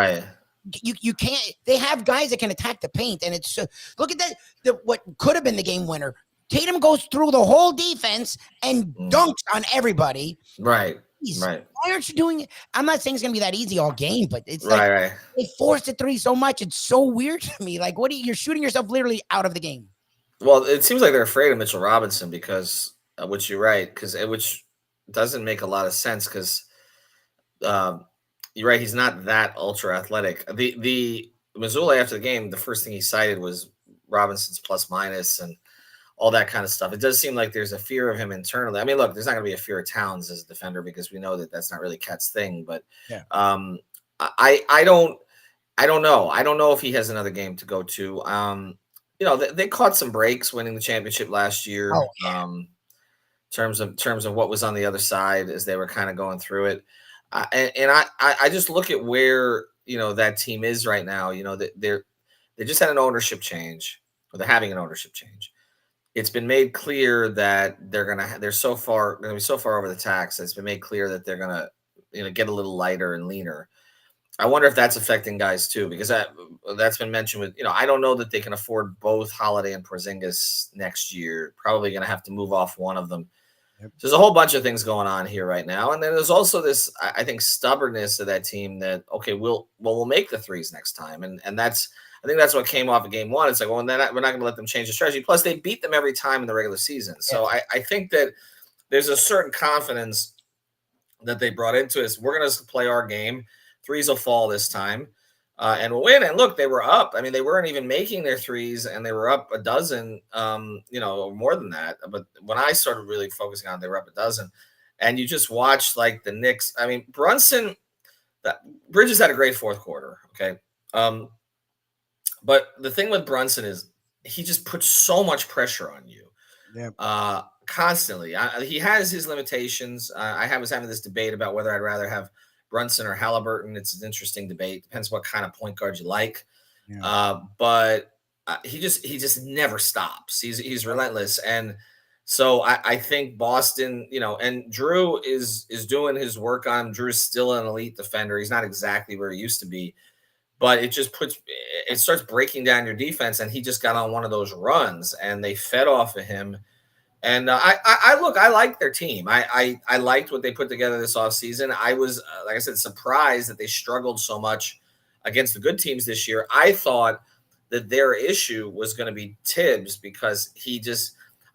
you can't, they have guys that can attack the paint. And it's look at that, what could have been the game winner. Tatum goes through the whole defense and Mm. dunks on everybody. Right. Jeez, Right. why aren't you doing it? I'm not saying it's gonna be that easy all game, but it's Right. like Right. they forced the three so much. It's so weird to me. Like, you're shooting yourself literally out of the game. Well, it seems like they're afraid of Mitchell Robinson because, which you're right, which doesn't make a lot of sense because you're right. He's not that ultra athletic. The Missoula after the game, the first thing he cited was Robinson's plus minus and all that kind of stuff. It does seem like there's a fear of him internally. I mean, look, there's not going to be a fear of Towns as a defender because we know that that's not really Cat's thing. But Yeah. I don't know. I don't know if he has another game to go to. They caught some breaks winning the championship last year. Oh, yeah. In terms of what was on the other side as they were kind of going through it. And I just look at where, that team is right now. They just had an ownership change, or they're having an ownership change. It's been made clear that they're going to be so far over the tax. It's been made clear that they're going to, get a little lighter and leaner. I wonder if that's affecting guys too, because that's been mentioned with, I don't know that they can afford both Holiday and Porzingis next year. Probably going to have to move off one of them. Yep. There's a whole bunch of things going on here right now. And then there's also this, I think, stubbornness of that team that, okay, we'll make the threes next time. And I think that's what came off of game one. It's like, well, we're not going to let them change the strategy. Plus, they beat them every time in the regular season. So yeah. I think that there's a certain confidence that they brought into us. We're going to play our game. Threes will fall this time. And we'll win. And look, they were up. I mean, they weren't even making their threes, and they were up a dozen, or more than that. But when I started really focusing on it, they were up a dozen. And you just watch, like, the Knicks. I mean, Bridges had a great fourth quarter, okay? But the thing with Brunson is he just puts so much pressure on you. Yeah. Constantly. He has his limitations. I was having this debate about whether I'd rather have Brunson or Halliburton. It's an interesting debate. Depends what kind of point guard you like. Yeah. But he just never stops. He's relentless. And so I think Boston, and Drew is doing his work on him. Drew's still an elite defender. He's not exactly where he used to be, but it starts breaking down your defense. And he just got on one of those runs and they fed off of him. And I like their team. I liked what they put together this offseason. I was, like I said, surprised that they struggled so much against the good teams this year. I thought that their issue was going to be Tibbs because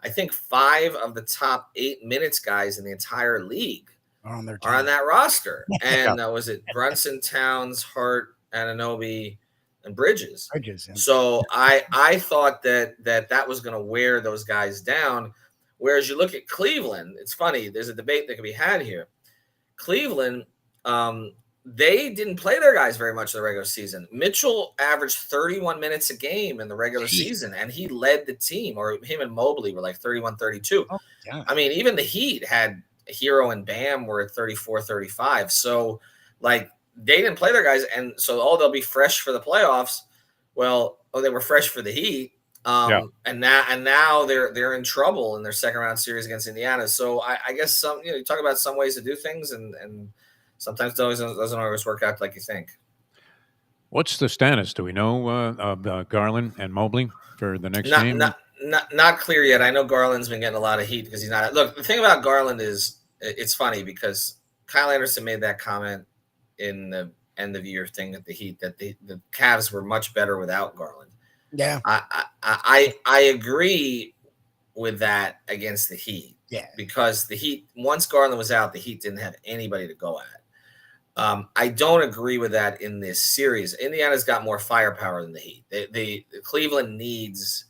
I think 5 of the top 8 minutes guys in the entire league are on that roster. And was it Brunson, Towns, Hart, Anunoby, and Bridges? Yeah. So I thought that was going to wear those guys down. Whereas you look at Cleveland, it's funny. There's a debate that can be had here. Cleveland, they didn't play their guys very much in the regular season. Mitchell averaged 31 minutes a game in the regular season, and he led the team. Or him and Mobley were like 31, 32. Oh, yeah. I mean, even the Heat had Hero and Bam were at 34, 35. So, like, they didn't play their guys, and so, they'll be fresh for the playoffs. Well, they were fresh for the Heat. And now they're in trouble in their second round series against Indiana. So I guess you talk about some ways to do things, and sometimes it doesn't always work out like you think. What's the status? Do we know of Garland and Mobley for the next game? Not clear yet. I know Garland's been getting a lot of heat because he's not. Look, the thing about Garland is it's funny because Kyle Anderson made that comment in the end of year thing at the Heat that the Cavs were much better without Garland. Yeah, I agree with that against the Heat. Yeah, because the Heat, once Garland was out, the Heat didn't have anybody to go at. I don't agree with that in this series. Indiana's got more firepower than the Heat. The Cleveland needs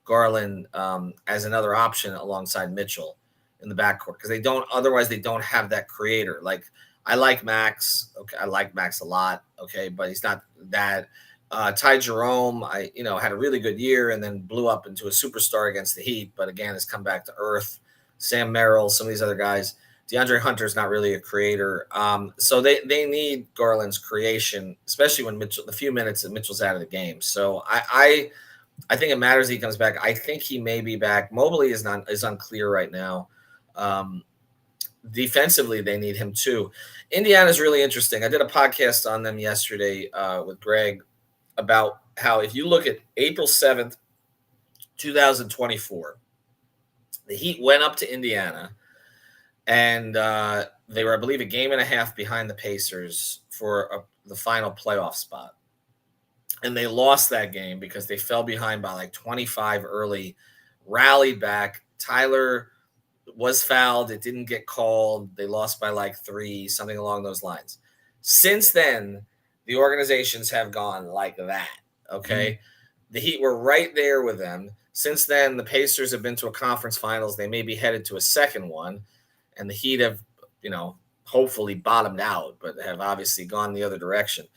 Garland as another option alongside Mitchell in the backcourt because otherwise they don't have that creator. Like I like Max. Okay, I like Max a lot. Okay, but he's not that. Ty Jerome, had a really good year and then blew up into a superstar against the Heat, but again has come back to earth. Sam Merrill, some of these other guys. DeAndre Hunter's not really a creator, so they need Garland's creation, especially when the few minutes that Mitchell's out of the game. So I think it matters he comes back. I think he may be back. Mobley is unclear right now. Defensively, they need him too. Indiana's really interesting. I did a podcast on them yesterday with Greg about how if you look at April 7th, 2024, The Heat went up to Indiana, and they were, I believe, a game and a half behind the Pacers for the final playoff spot. And they lost that game because they fell behind by like 25 early, rallied back. Tyler was fouled. It didn't get called. They lost by like 3, something along those lines. Since then, the organizations have gone like that, okay? Mm-hmm. The Heat were right there with them. Since then, the Pacers have been to a conference finals. They may be headed to a second one, and the Heat have, hopefully bottomed out, but have obviously gone the other direction.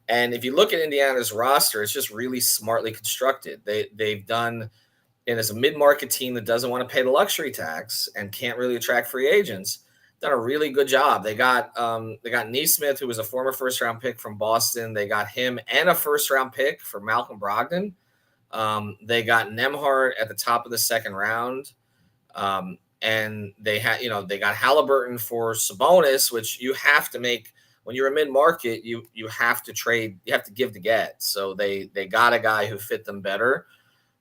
And if you look at Indiana's roster, it's just really smartly constructed. They've done, and as a mid-market team that doesn't want to pay the luxury tax and can't really attract free agents, done a really good job. They got Neesmith, who was a former first-round pick from Boston. They got him and a first-round pick for Malcolm Brogdon. They got Nembhard at the top of the second round. And they got Halliburton for Sabonis, which you have to make. When you're a mid-market, you have to trade, you have to give to get. So they got a guy who fit them better.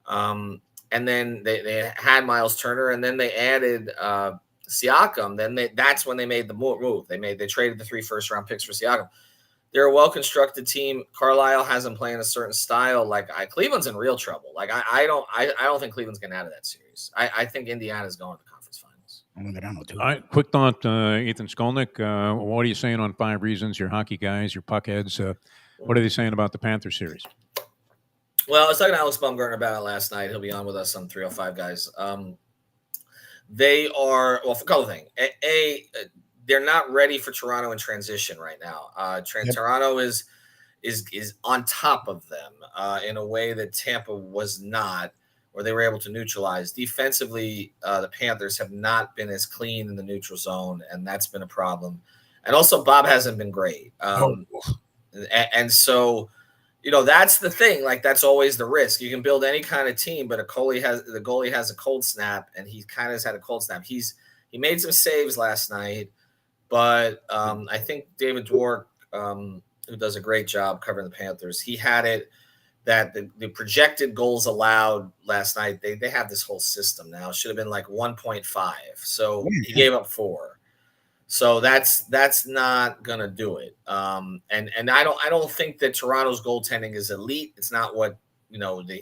And then they had Miles Turner, and then they added Siakam. That's when they made the move. They traded the 3 first-round picks for Siakam. They're a well-constructed team. Carlisle has them playing a certain style. Cleveland's in real trouble. I don't think Cleveland's getting out of that series. I think Indiana's going to the conference finals. All right, quick thought, Ethan Skolnick. What are you saying on 5 reasons? Your hockey guys, your puckheads. What are they saying about the Panthers series? Well, I was talking to Alex Baumgartner about it last night. He'll be on with us on 305 guys. They are, well, for a couple of things. They're not ready for Toronto in transition right now. Toronto is on top of them in a way that Tampa was not, where they were able to neutralize. Defensively, the Panthers have not been as clean in the neutral zone, and that's been a problem. And also, Bob hasn't been great. And so, that's the thing. That's always the risk. You can build any kind of team, but the goalie has a cold snap, and he kind of has had a cold snap. He made some saves last night, but I think David Dwork, who does a great job covering the Panthers, he had it that the projected goals allowed last night, they have this whole system now. It should have been like 1.5. So he gave up 4. So that's not gonna do it. And I don't think that Toronto's goaltending is elite. It's not what the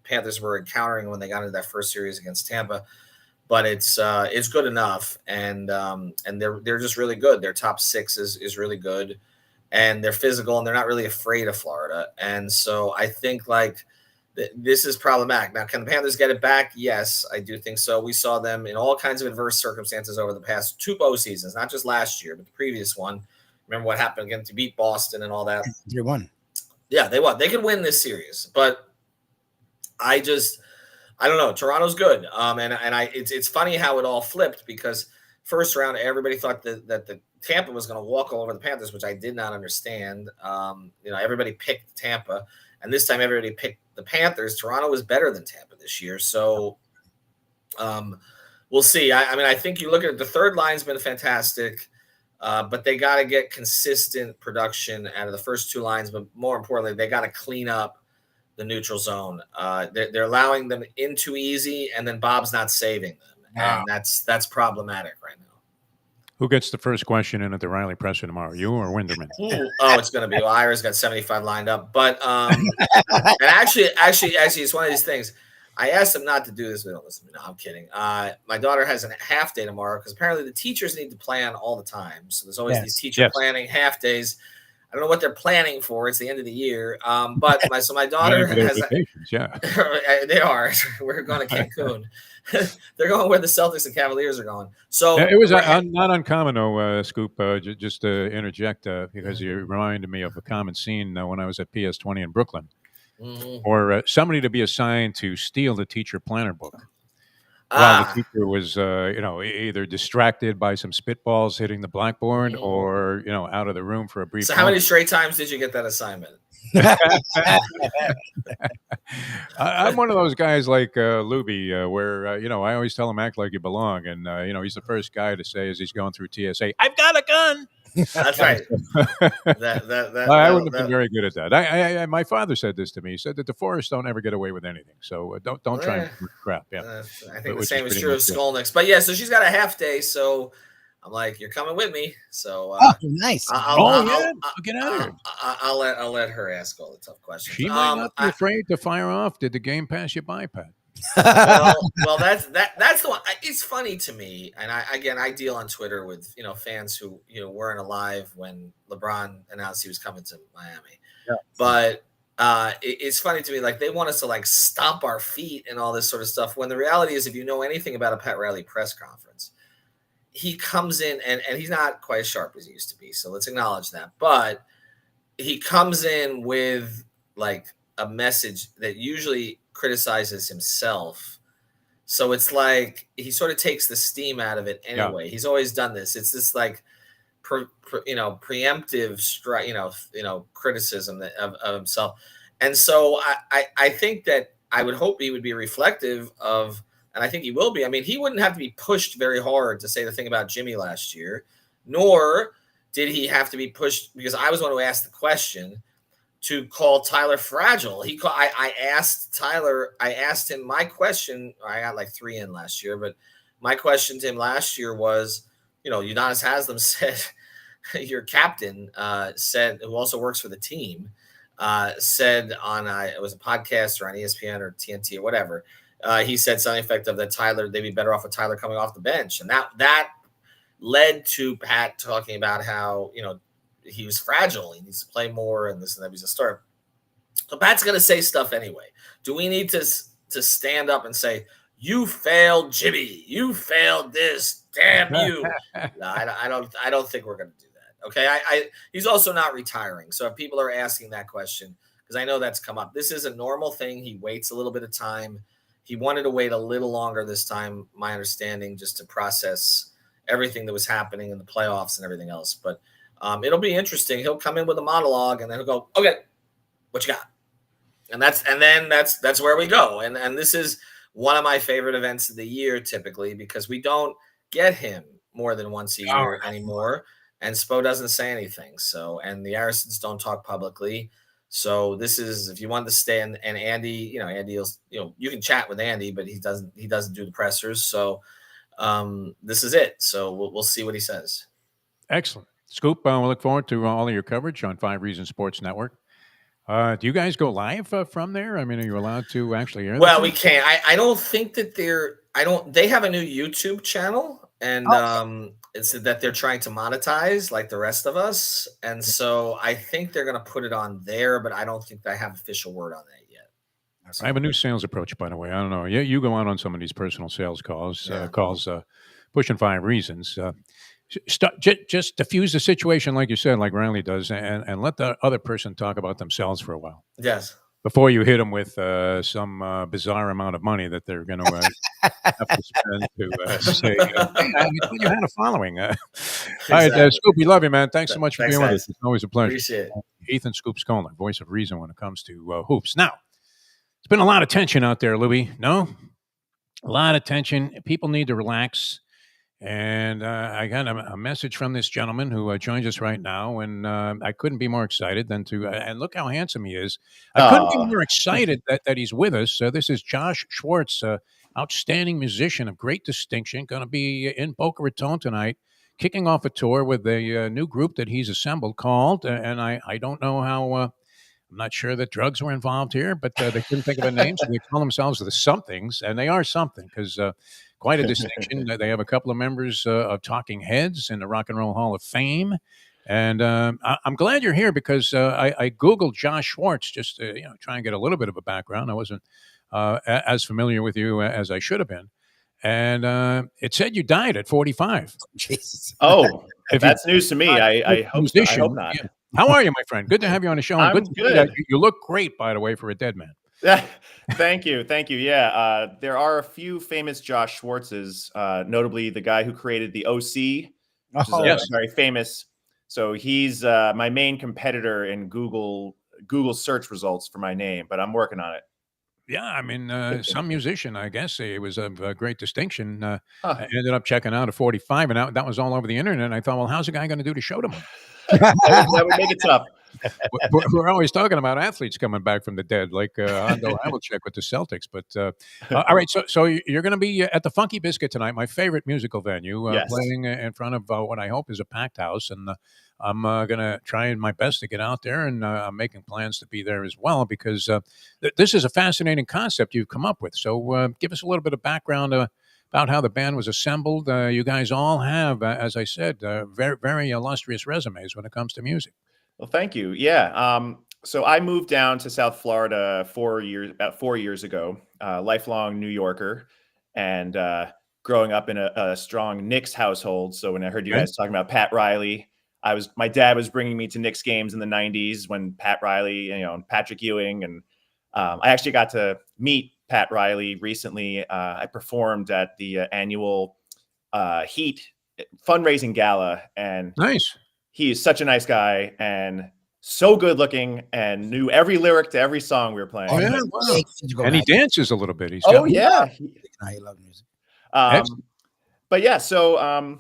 Panthers were encountering when they got into that first series against Tampa, but it's good enough. And they're just really good. Their top 6 is really good, and they're physical, and they're not really afraid of Florida. And so I think this is problematic. Now, can the Panthers get it back? Yes, I do think so. We saw them in all kinds of adverse circumstances over the past 2 postseasons, not just last year, but the previous one. Remember what happened again to beat Boston and all that? They won. Yeah, they won. They could win this series, but I don't know. Toronto's good. It's funny how it all flipped, because first round, everybody thought that the Tampa was going to walk all over the Panthers, which I did not understand. Everybody picked Tampa, and this time everybody picked the Panthers. Toronto was better than Tampa this year, so we'll see. I think you look at it, the third line's been fantastic, but they got to get consistent production out of the first 2 lines. But more importantly, they got to clean up the neutral zone. They're allowing them in too easy, and then Bob's not saving them, and that's problematic right now. Who gets the first question in at the Riley Presser tomorrow, you or Winderman? It's going to be Ira's got 75 lined up. But and actually, it's one of these things. I asked them not to do this. They don't listen to me. No, I'm kidding. My daughter has a half day tomorrow because apparently the teachers need to plan all the time. So there's always these teacher planning half days. I don't know what they're planning for. It's the end of the year. But my daughter has they are. We're going to Cancun. They're going where the Celtics and Cavaliers are going. So it was not uncommon, though, Scoop, just to interject, because you reminded me of a common scene when I was at PS20 in Brooklyn, or somebody to be assigned to steal the teacher planner book. While the teacher was, either distracted by some spitballs hitting the blackboard, or out of the room for a brief. So, how many straight times did you get that assignment? I'm one of those guys like Lubie, where I always tell him act like you belong, and he's the first guy to say as he's going through TSA, "I've got a gun." That's right. I wouldn't have been very good at that. My father said this to me. He said that the Forest don't ever get away with anything. So don't try and crap. Yeah, I think the same is true of Skolnick. But yeah, so she's got a half day. So I'm like, you're coming with me. So nice. Get out of here. I'll let her ask all the tough questions. She might not be afraid to fire off. Did the game pass you by, Pat? well, that's the one. It's funny to me, and I deal on Twitter with fans who weren't alive when LeBron announced he was coming to Miami. Yeah. But it's funny to me, like they want us to like stomp our feet and all this sort of stuff. When the reality is, if you know anything about a Pat Riley press conference, he comes in and he's not quite as sharp as he used to be. So let's acknowledge that. But he comes in with like a message that usually criticizes himself. So it's like he sort of takes the steam out of it anyway. Yeah. He's always done this. It's this like preemptive criticism of himself. And so I think that I would hope he would be reflective of, and I think he will be. I mean, he wouldn't have to be pushed very hard to say the thing about Jimmy last year, nor did he have to be pushed, because I was the one who asked the question, to call Tyler fragile. I asked Tyler, I asked him my question. I got like 3 in last year, but my question to him last year was, Udonis Haslem said, your captain said, who also works for the team, said on it was a podcast or on ESPN or TNT or whatever. He said something effective that they'd be better off with Tyler coming off the bench. And that led to Pat talking about how, he was fragile. He needs to play more and this and that. He's a starter. So Pat's going to say stuff anyway. Do we need to stand up and say, you failed Jimmy, you failed this, damn you? No, I don't think we're going to do that. Okay. He's also not retiring. So if people are asking that question, because I know that's come up, this is a normal thing. He waits a little bit of time. He wanted to wait a little longer this time, my understanding, just to process everything that was happening in the playoffs and everything else. But it'll be interesting. He'll come in with a monologue and then he'll go, okay, what you got? And that's where we go. And this is one of my favorite events of the year, typically, because we don't get him more than once a year anymore. And Spo doesn't say anything. So, and the Arisons don't talk publicly. So this is, if you want to stay and Andy, Andy's, you can chat with Andy, but he doesn't do the pressers. So this is it. So we'll see what he says. Excellent. Scoop, we look forward to all of your coverage on 5 Reasons Sports Network. Do you guys go live from there? I mean, are you allowed to actually air? Well, we can't. I don't think that they have a new YouTube channel, and it's that they're trying to monetize like the rest of us. And so I think they're going to put it on there, but I don't think they have official word on that yet. I have a new sales approach, by the way. I don't know. You go out on some of these personal sales calls, pushing 5 Reasons. Just diffuse the situation, like you said, like Riley does, and let the other person talk about themselves for a while. Yes. Before you hit them with some bizarre amount of money that they're going to have to spend to say, you had a following. All right, Scoop, we love you, man. Thanks so much for being with us. It's always a pleasure. Appreciate it. Ethan Scoop Skolnick, voice of reason when it comes to hoops. Now, it's been a lot of tension out there, Lubie. No? A lot of tension. People need to relax. And I got a message from this gentleman who joins us right now, and I couldn't be more excited than to and look how handsome he is. I couldn't be more excited that he's with us. This is Josh Schwartz, outstanding musician of great distinction, going to be in Boca Raton tonight, kicking off a tour with a new group that he's assembled called, and I don't know how, I'm not sure that drugs were involved here, but they couldn't think of a name, so they call themselves the Somethings, and they are something, because quite a distinction. They have a couple of members of Talking Heads in the Rock and Roll Hall of Fame. And I'm glad you're here because I Googled Josh Schwartz just to try and get a little bit of a background. I wasn't as familiar with you as I should have been. And it said you died at 45. Jesus. Oh, if that's news to me. I hope not. Yeah. How are you, my friend? Good to have you on the show. I'm good. You look great, by the way, for a dead man. Thank you. Yeah, there are a few famous Josh Schwartzes, notably the guy who created the OC, which is very famous. So he's my main competitor in Google search results for my name, but I'm working on it. Yeah, I mean, some musician, I guess, it was of great distinction. Huh. I ended up checking out at 45, and that was all over the internet. And I thought, well, how's a guy going to do the show tomorrow? That would make it tough. We're always talking about athletes coming back from the dead, like Hondo Havlicek with the Celtics. But all right, so you're going to be at the Funky Biscuit tonight, my favorite musical venue, Yes. playing in front of what I hope is a packed house, and I'm going to try my best to get out there, and I'm making plans to be there as well because this is a fascinating concept you've come up with. So give us a little bit of background. About how the band was assembled. You guys all have, as I said, very, very illustrious resumes when it comes to music. Well, thank you. Yeah. So I moved down to South Florida about 4 years ago, lifelong New Yorker, and growing up in a strong Knicks household. So when I heard you guys talking about Pat Riley, my dad was bringing me to Knicks games in the 90s when Pat Riley, and Patrick Ewing. And I actually got to meet Pat Riley recently. I performed at the annual Heat fundraising gala, and Nice. he is such a nice guy and so good looking and knew every lyric to every song we were playing. Oh, yeah? Wow. And he dances a little bit. He's got yeah. I love music. But yeah, so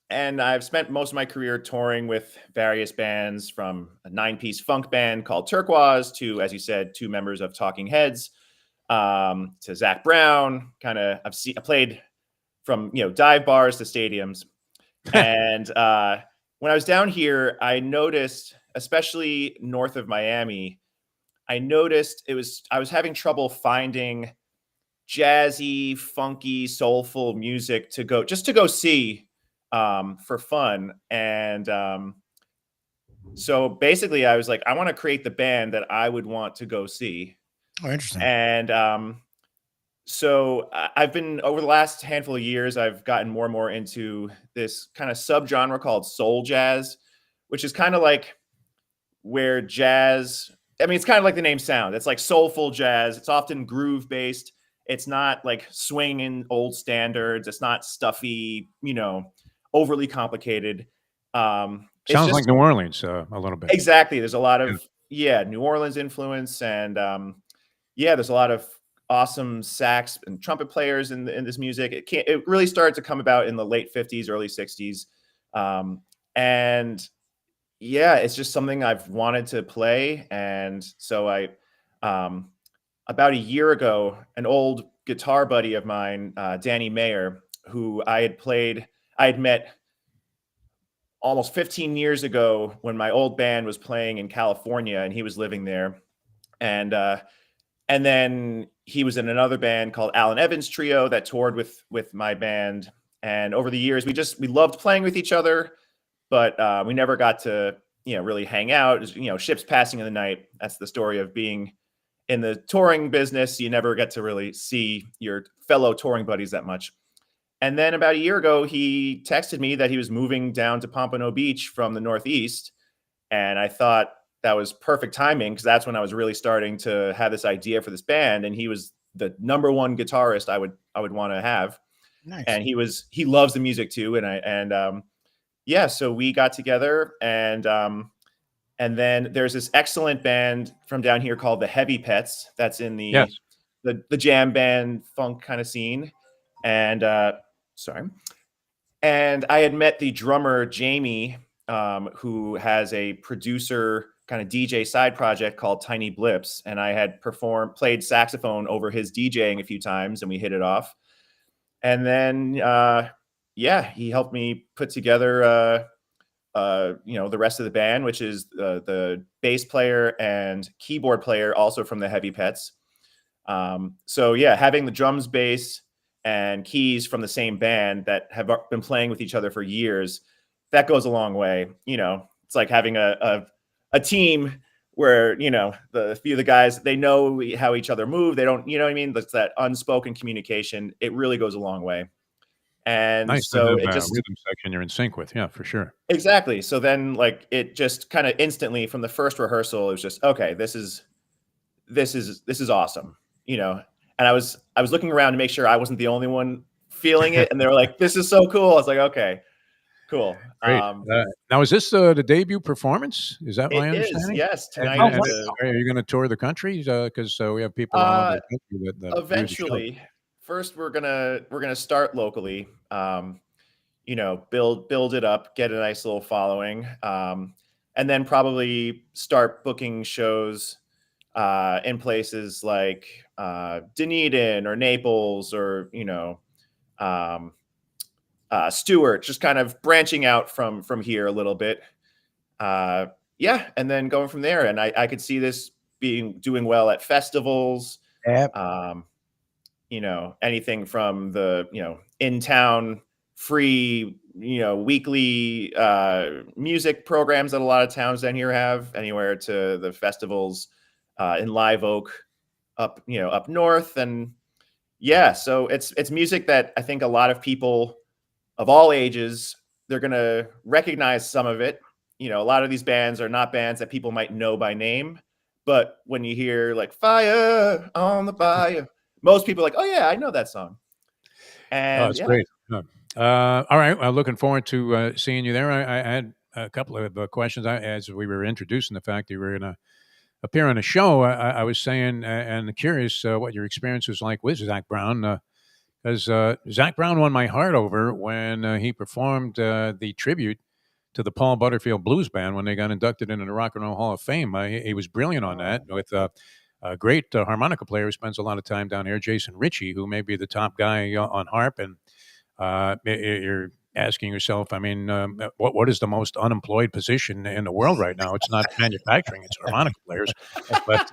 and I've spent most of my career touring with various bands, from a 9-piece funk band called Turquoise to, as you said, 2 members of Talking Heads, to Zach Brown. I played from dive bars to stadiums. And when I was down here, I noticed, especially north of Miami, I was having trouble finding jazzy, funky, soulful music to go see for fun. And so basically I was like, I want to create the band that I would want to go see. Oh, interesting. And so I've been, over the last handful of years, I've gotten more and more into this kind of subgenre called soul jazz, which is kind of like where jazz, I mean, it's kind of like the name sound. It's like soulful jazz. It's often groove based. It's not like swinging old standards. It's not stuffy, overly complicated. Sounds like New Orleans a little bit. Exactly. There's a lot of New Orleans influence, and there's a lot of awesome sax and trumpet players in this music. It really started to come about in the late 50s, early 60s, and it's just something I've wanted to play. And so I about a year ago, an old guitar buddy of mine, Danny Mayer, who I had met almost 15 years ago when my old band was playing in California, and he was living there. And then he was in another band called Alan Evans Trio that toured with my band. And over the years, we loved playing with each other, but we never got to, really hang out. Ships passing in the night. That's the story of being in the touring business. You never get to really see your fellow touring buddies that much. And then about a year ago, he texted me that he was moving down to Pompano Beach from the Northeast. And I thought that was perfect timing, because that's when I was really starting to have this idea for this band. And he was the number one guitarist I would want to have. Nice. And he loves the music too. So we got together, and then there's this excellent band from down here called the Heavy Pets. That's in the jam band funk kind of scene. And and I had met the drummer Jamie, who has a producer kind of DJ side project called Tiny Blips, and I had played saxophone over his DJing a few times, and we hit it off. And then he helped me put together the rest of the band, which is the bass player and keyboard player, also from the Heavy Pets. Having the drums, bass, and keys from the same band that have been playing with each other for years, that goes a long way. It's like having a team where, the few of the guys, they know how each other move. They don't, That's that unspoken communication. It really goes a long way. And nice so it just rhythm section you're in sync with. Yeah, for sure. Exactly. So then it just kind of instantly from the first rehearsal, it was just, okay, this is awesome. And I was looking around to make sure I wasn't the only one feeling it. And they were like, this is so cool. I was like, okay, Cool. Great. Now, is this the debut performance? Is that my It is, understanding? yes. And, Tonight and is the are you going to tour the country? Because we have people all over the country that view the show. eventually. First, we're gonna start locally. Build it up, get a nice little following, and then probably start booking shows in places like Dunedin or Naples or um, Stewart, just kind of branching out from here a little bit. And then going from there. And I could see this doing well at festivals. Yep. Anything from the in town free weekly music programs that a lot of towns down here have, anywhere to the festivals in Live Oak up north. And so it's music that I think a lot of people of all ages, they're gonna recognize some of it. A lot of these bands are not bands that people might know by name, but when you hear like Fire on the Bayou, most people are like, oh yeah, I know that song. And that's great. All right. Well, looking forward to seeing you there. I had a couple of questions. As we were introducing the fact that you were going to appear on a show, I was saying and curious what your experience was like with Zach Brown. Because Zach Brown won my heart over when he performed the tribute to the Paul Butterfield Blues Band when they got inducted into the Rock and Roll Hall of Fame. He was brilliant on that with a great harmonica player who spends a lot of time down here, Jason Ritchie, who may be the top guy on harp. And you're asking yourself, I mean, what is the most unemployed position in the world right now? It's not manufacturing; it's harmonica players. But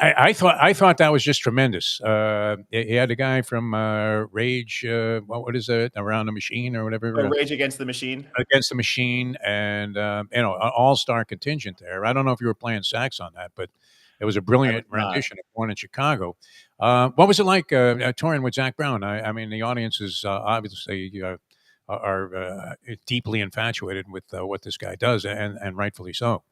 I thought that was just tremendous. He had a guy from Rage. What is it? Around the Machine or whatever. Rage Against the Machine. Against the Machine, and an all-star contingent there. I don't know if you were playing sax on that, but it was a brilliant rendition of Born in Chicago. What was it like touring with Zach Brown? I mean, the audiences obviously are deeply infatuated with what this guy does, and rightfully so.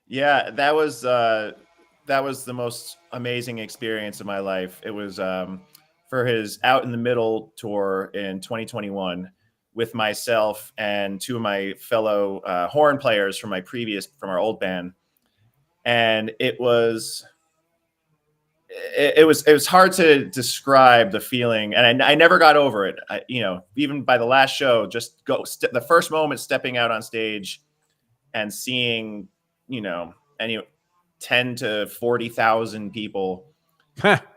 Yeah, that was the most amazing experience of my life. It was for his Out in the Middle tour in 2021 with myself and two of my fellow horn players from our old band. And it was hard to describe the feeling, and I never got over it. Even by the last show, just the first moment stepping out on stage and seeing 10 to 40,000 people.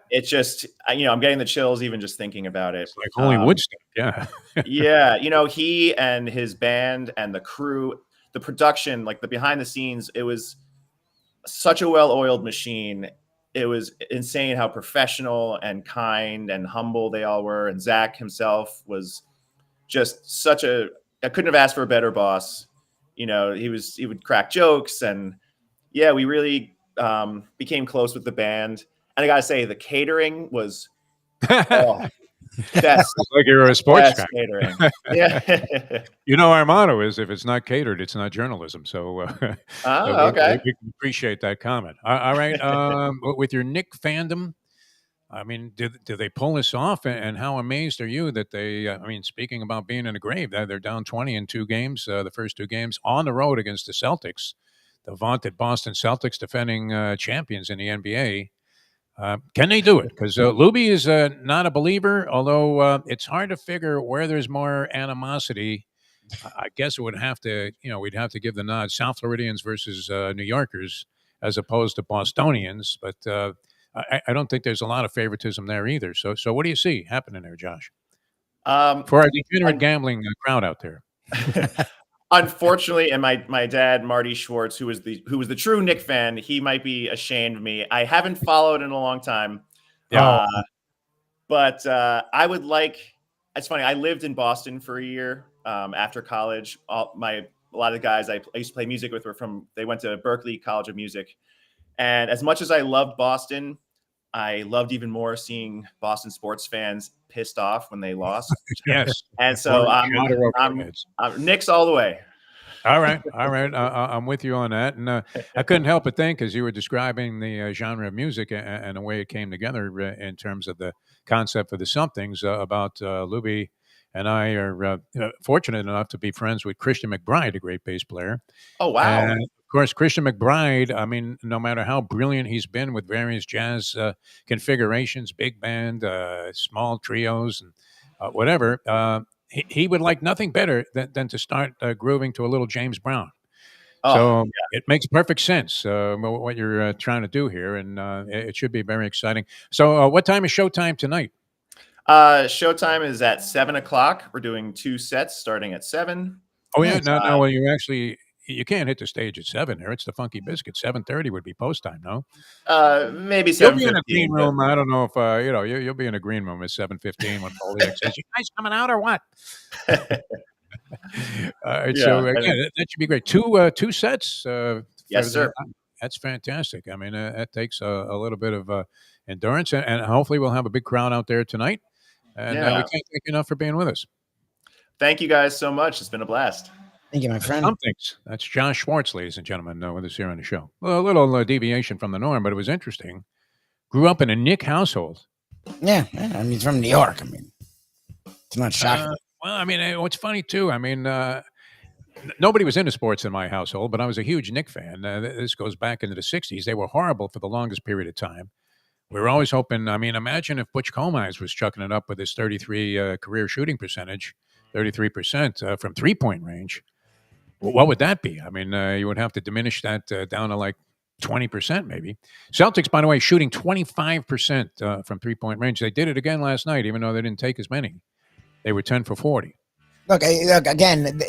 It's just I'm getting the chills even just thinking about it. It's like holy Woodstock, yeah. Yeah, he and his band and the crew, the production, like the behind the scenes, it was such a well-oiled machine. It was insane how professional and kind and humble they all were. And Zach himself was just I couldn't have asked for a better boss. He would crack jokes, and we really became close with the band. And I gotta say, the catering was best. Like you're a sports guy. Catering. Yeah. Our motto is if it's not catered, it's not journalism. So, okay. We can appreciate that comment. All right. With your Knick fandom, I mean, do they pull this off? And how amazed are you that they? Speaking about being in the grave, they're down 20 in 2 games. The first 2 games on the road against the Celtics, the vaunted Boston Celtics, defending champions in the NBA. Can they do it? Because Lubie is not a believer, although it's hard to figure where there's more animosity. I guess it would have to, we'd have to give the nod South Floridians versus New Yorkers as opposed to Bostonians. But I don't think there's a lot of favoritism there either. So what do you see happening there, Josh? For our degenerate gambling crowd out there. Unfortunately, and my dad, Marty Schwartz, who was the true Knick fan, he might be ashamed of me. I haven't followed in a long time. Yeah. But I would like. It's funny. I lived in Boston for a year after college. A lot of the guys I used to play music with they went to Berklee College of Music. And as much as I loved Boston, I loved even more seeing Boston sports fans pissed off when they lost. Yes. And so I'm Knicks all the way. All right. I'm with you on that. And I couldn't help but think, as you were describing the genre of music and the way it came together in terms of the concept for the Somethings, about Lubie and I are fortunate enough to be friends with Christian McBride, a great bass player. Oh, wow. And of course, Christian McBride, I mean, no matter how brilliant he's been with various jazz configurations, big band, small trios, and whatever, he would like nothing better than to start grooving to a little James Brown. Oh, So it makes perfect sense what you're trying to do here, and it should be very exciting. So what time is showtime tonight? Showtime is at 7:00. We're doing 2 sets starting at 7. Oh yeah, no. Well, you can't hit the stage at 7 here. It's the Funky Biscuit. 7:30 would be post time. No, Maybe you'll 7:15. be in a green room. I don't know if you'll be in a green room at 7:15 when Poliak says, "You guys coming out or what?" All right, Yeah, so again, that should be great. Two sets. Yes, sir. That's fantastic. I mean, that takes a little bit of endurance, and hopefully we'll have a big crowd out there tonight. And we can't thank you enough for being with us. Thank you guys so much. It's been a blast. Thank you, my friend. Some things. That's Josh Schwartz, ladies and gentlemen, with us here on the show. Well, a little deviation from the norm, but it was interesting. Grew up in a Knick household. Yeah. I mean, he's from New York. I mean, it's not shocking. Well, I mean, what's funny too, I mean, nobody was into sports in my household, but I was a huge Knick fan. This goes back into the 60s. They were horrible for the longest period of time. We were always hoping, I mean, imagine if Butch Colmines was chucking it up with his 33 career shooting percentage, 33% from three-point range. What would that be? I mean, you would have to diminish that down to like 20% maybe. Celtics, by the way, shooting 25% from three-point range. They did it again last night, even though they didn't take as many. They were 10 for 40. Look, again,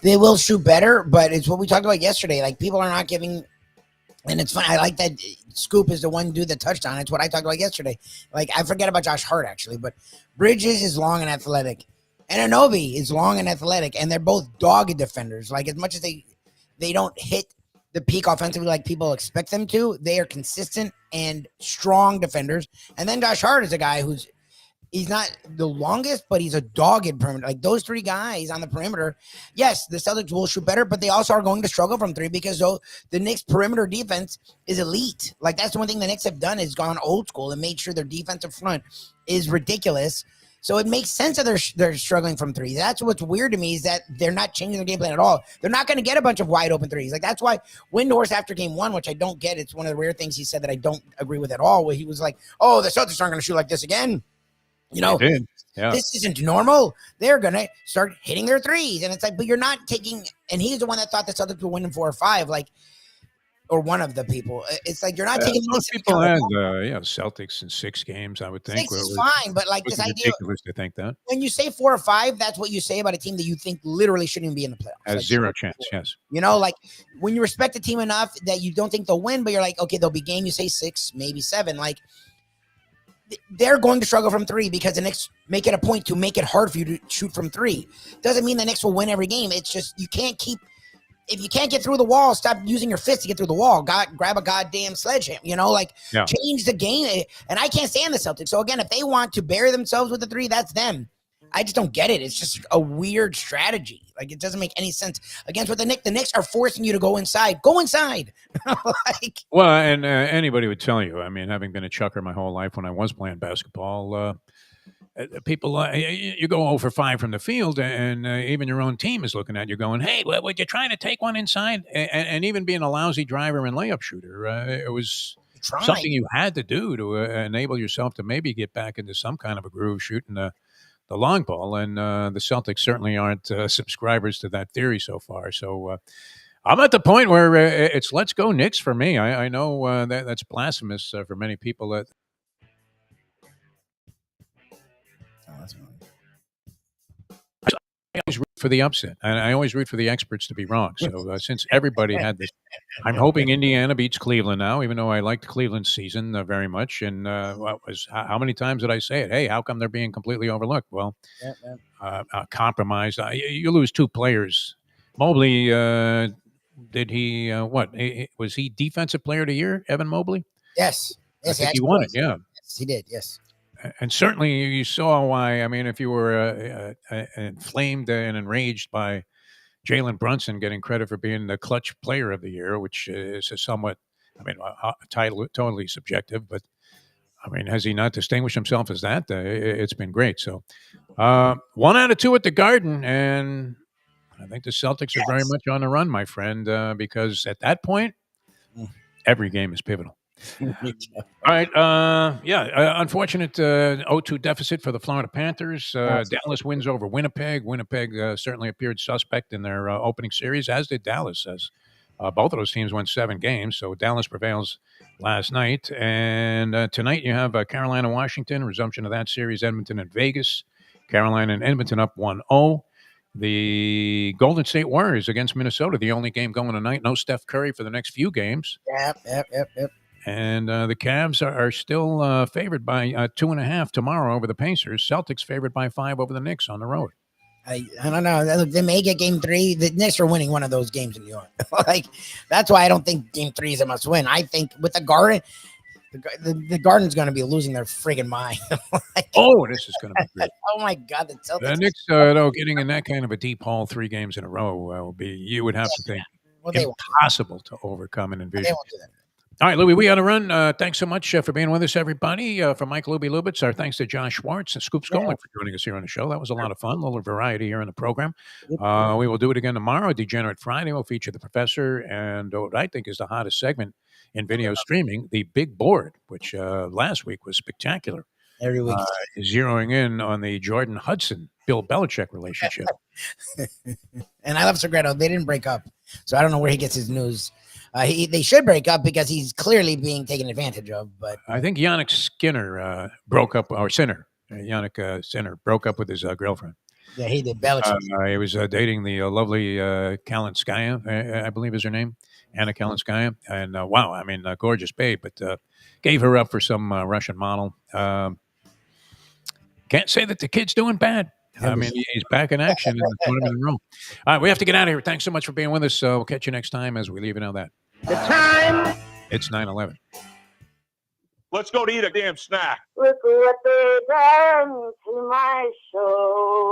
they will shoot better, but it's what we talked about yesterday. Like, people are not giving, and it's fun. I like that Scoop is the one to do the touchdown. It's what I talked about yesterday. Like, I forget about Josh Hart, actually, but Bridges is long and athletic, and Anobi is long and athletic, and they're both dogged defenders. Like, as much as they don't hit the peak offensively like people expect them to, they are consistent and strong defenders. And then Josh Hart is a guy he's not the longest, but he's a dogged perimeter. Like, those three guys on the perimeter, yes, the Celtics will shoot better, but they also are going to struggle from three because the Knicks' perimeter defense is elite. Like, that's the one thing the Knicks have done is gone old school and made sure their defensive front is ridiculous. So it makes sense that they're struggling from three. That's what's weird to me is that they're not changing their game plan at all. They're not going to get a bunch of wide open threes. Like, that's why Windhorst after game one, which I don't get, it's one of the rare things he said that I don't agree with at all, where he was like, oh, the Celtics aren't going to shoot like this again. You know, This isn't normal. They're going to start hitting their threes. And it's like, but you're not taking, and he's the one that thought the Celtics were winning 4 or 5, like, or one of the people. It's like, you're not taking. Most people had, Celtics in 6 games, I would think. 6 is fine, but like this idea. Ridiculous to think that. When you say 4 or 5, that's what you say about a team that you think literally shouldn't even be in the playoffs. Has zero chance, yes. You know, like when you respect a team enough that you don't think they'll win, but you're like, okay, they'll be game. You say 6, maybe 7. Like, they're going to struggle from 3 because the Knicks make it a point to make it hard for you to shoot from 3. Doesn't mean the Knicks will win every game. It's just you can't keep. If you can't get through the wall, stop using your fist to get through the wall. Grab a goddamn sledgehammer, change the game. And I can't stand the Celtics. So again, if they want to bury themselves with the 3, that's them. I just don't get it. It's just a weird strategy. Like, it doesn't make any sense. Against what the Knicks are forcing you to go inside. Go inside. Well, and anybody would tell you, I mean, having been a chucker my whole life when I was playing basketball, people, you go 0 for 5 from the field, and even your own team is looking at you going, hey, would you try to take one inside? And even being a lousy driver and layup shooter, it was something you had to do to enable yourself to maybe get back into some kind of a groove shooting the long ball. And the Celtics certainly aren't subscribers to that theory so far. So I'm at the point where it's let's go Knicks for me. I know that's blasphemous for many people. That I always root for the upset, and I always root for the experts to be wrong. So since everybody had this, I'm hoping Indiana beats Cleveland now, even though I liked Cleveland's season very much. And how many times did I say it? Hey, how come they're being completely overlooked? Well, compromised. You lose 2 players. Mobley, did he, was he defensive player of the year, Evan Mobley? Yes. I think he won it, yeah. Yes, he did, yes. And certainly you saw why. I mean, if you were inflamed and enraged by Jalen Brunson getting credit for being the clutch player of the year, which is a somewhat, totally subjective, but I mean, has he not distinguished himself as that? It's been great. So 1 out of 2 at the Garden, and I think the Celtics are very much on the run, my friend, because at that point, every game is pivotal. All right. Unfortunate 0-2 deficit for the Florida Panthers. Dallas wins over Winnipeg. Winnipeg certainly appeared suspect in their opening series, as did Dallas. As both of those teams won 7 games. So Dallas prevails last night. And tonight you have Carolina, Washington, resumption of that series, Edmonton and Vegas. Carolina and Edmonton up 1-0. The Golden State Warriors against Minnesota, the only game going tonight. No Steph Curry for the next few games. Yep. And the Cavs are still favored by 2.5 tomorrow over the Pacers. Celtics favored by 5 over the Knicks on the road. I don't know. They may get game 3. The Knicks are winning one of those games in New York. That's why I don't think game 3 is a must win. I think with the Garden, the Garden's going to be losing their friggin' mind. This is going to be great. Oh my God, the Celtics. The Knicks, though, getting in that kind of a deep hole 3 games in a row will be, you would have to think, impossible to overcome and envision. They won't do that. All right, Louie, we got to run. Thanks so much for being with us, everybody. For Mike Lubie Lubitz, our thanks to Josh Schwartz and Scoop Skolnick for joining us here on the show. That was a lot of fun, a little variety here in the program. We will do it again tomorrow. Degenerate Friday will feature the professor and what I think is the hottest segment in video streaming, the Big Board, which last week was spectacular. Every week. Zeroing in on the Jordan Hudson, Bill Belichick relationship. And I love Segredo. They didn't break up. So I don't know where he gets his news. They should break up because he's clearly being taken advantage of. But I think Yannick Skinner broke up, or Sinner. Yannick Sinner broke up with his girlfriend. Yeah, he did. Belichick. He was dating the lovely Kalinskaya, I believe is her name, Anna Kalinskaya. And wow, I mean, gorgeous babe, but gave her up for some Russian model. Can't say that the kid's doing bad. I mean, he's back in action in the tournament in Rome. All right, we have to get out of here. Thanks so much for being with us. We'll catch you next time as we leave it on that. The time. It's 9/11. Let's go to eat a damn snack. Look what they done to my soul.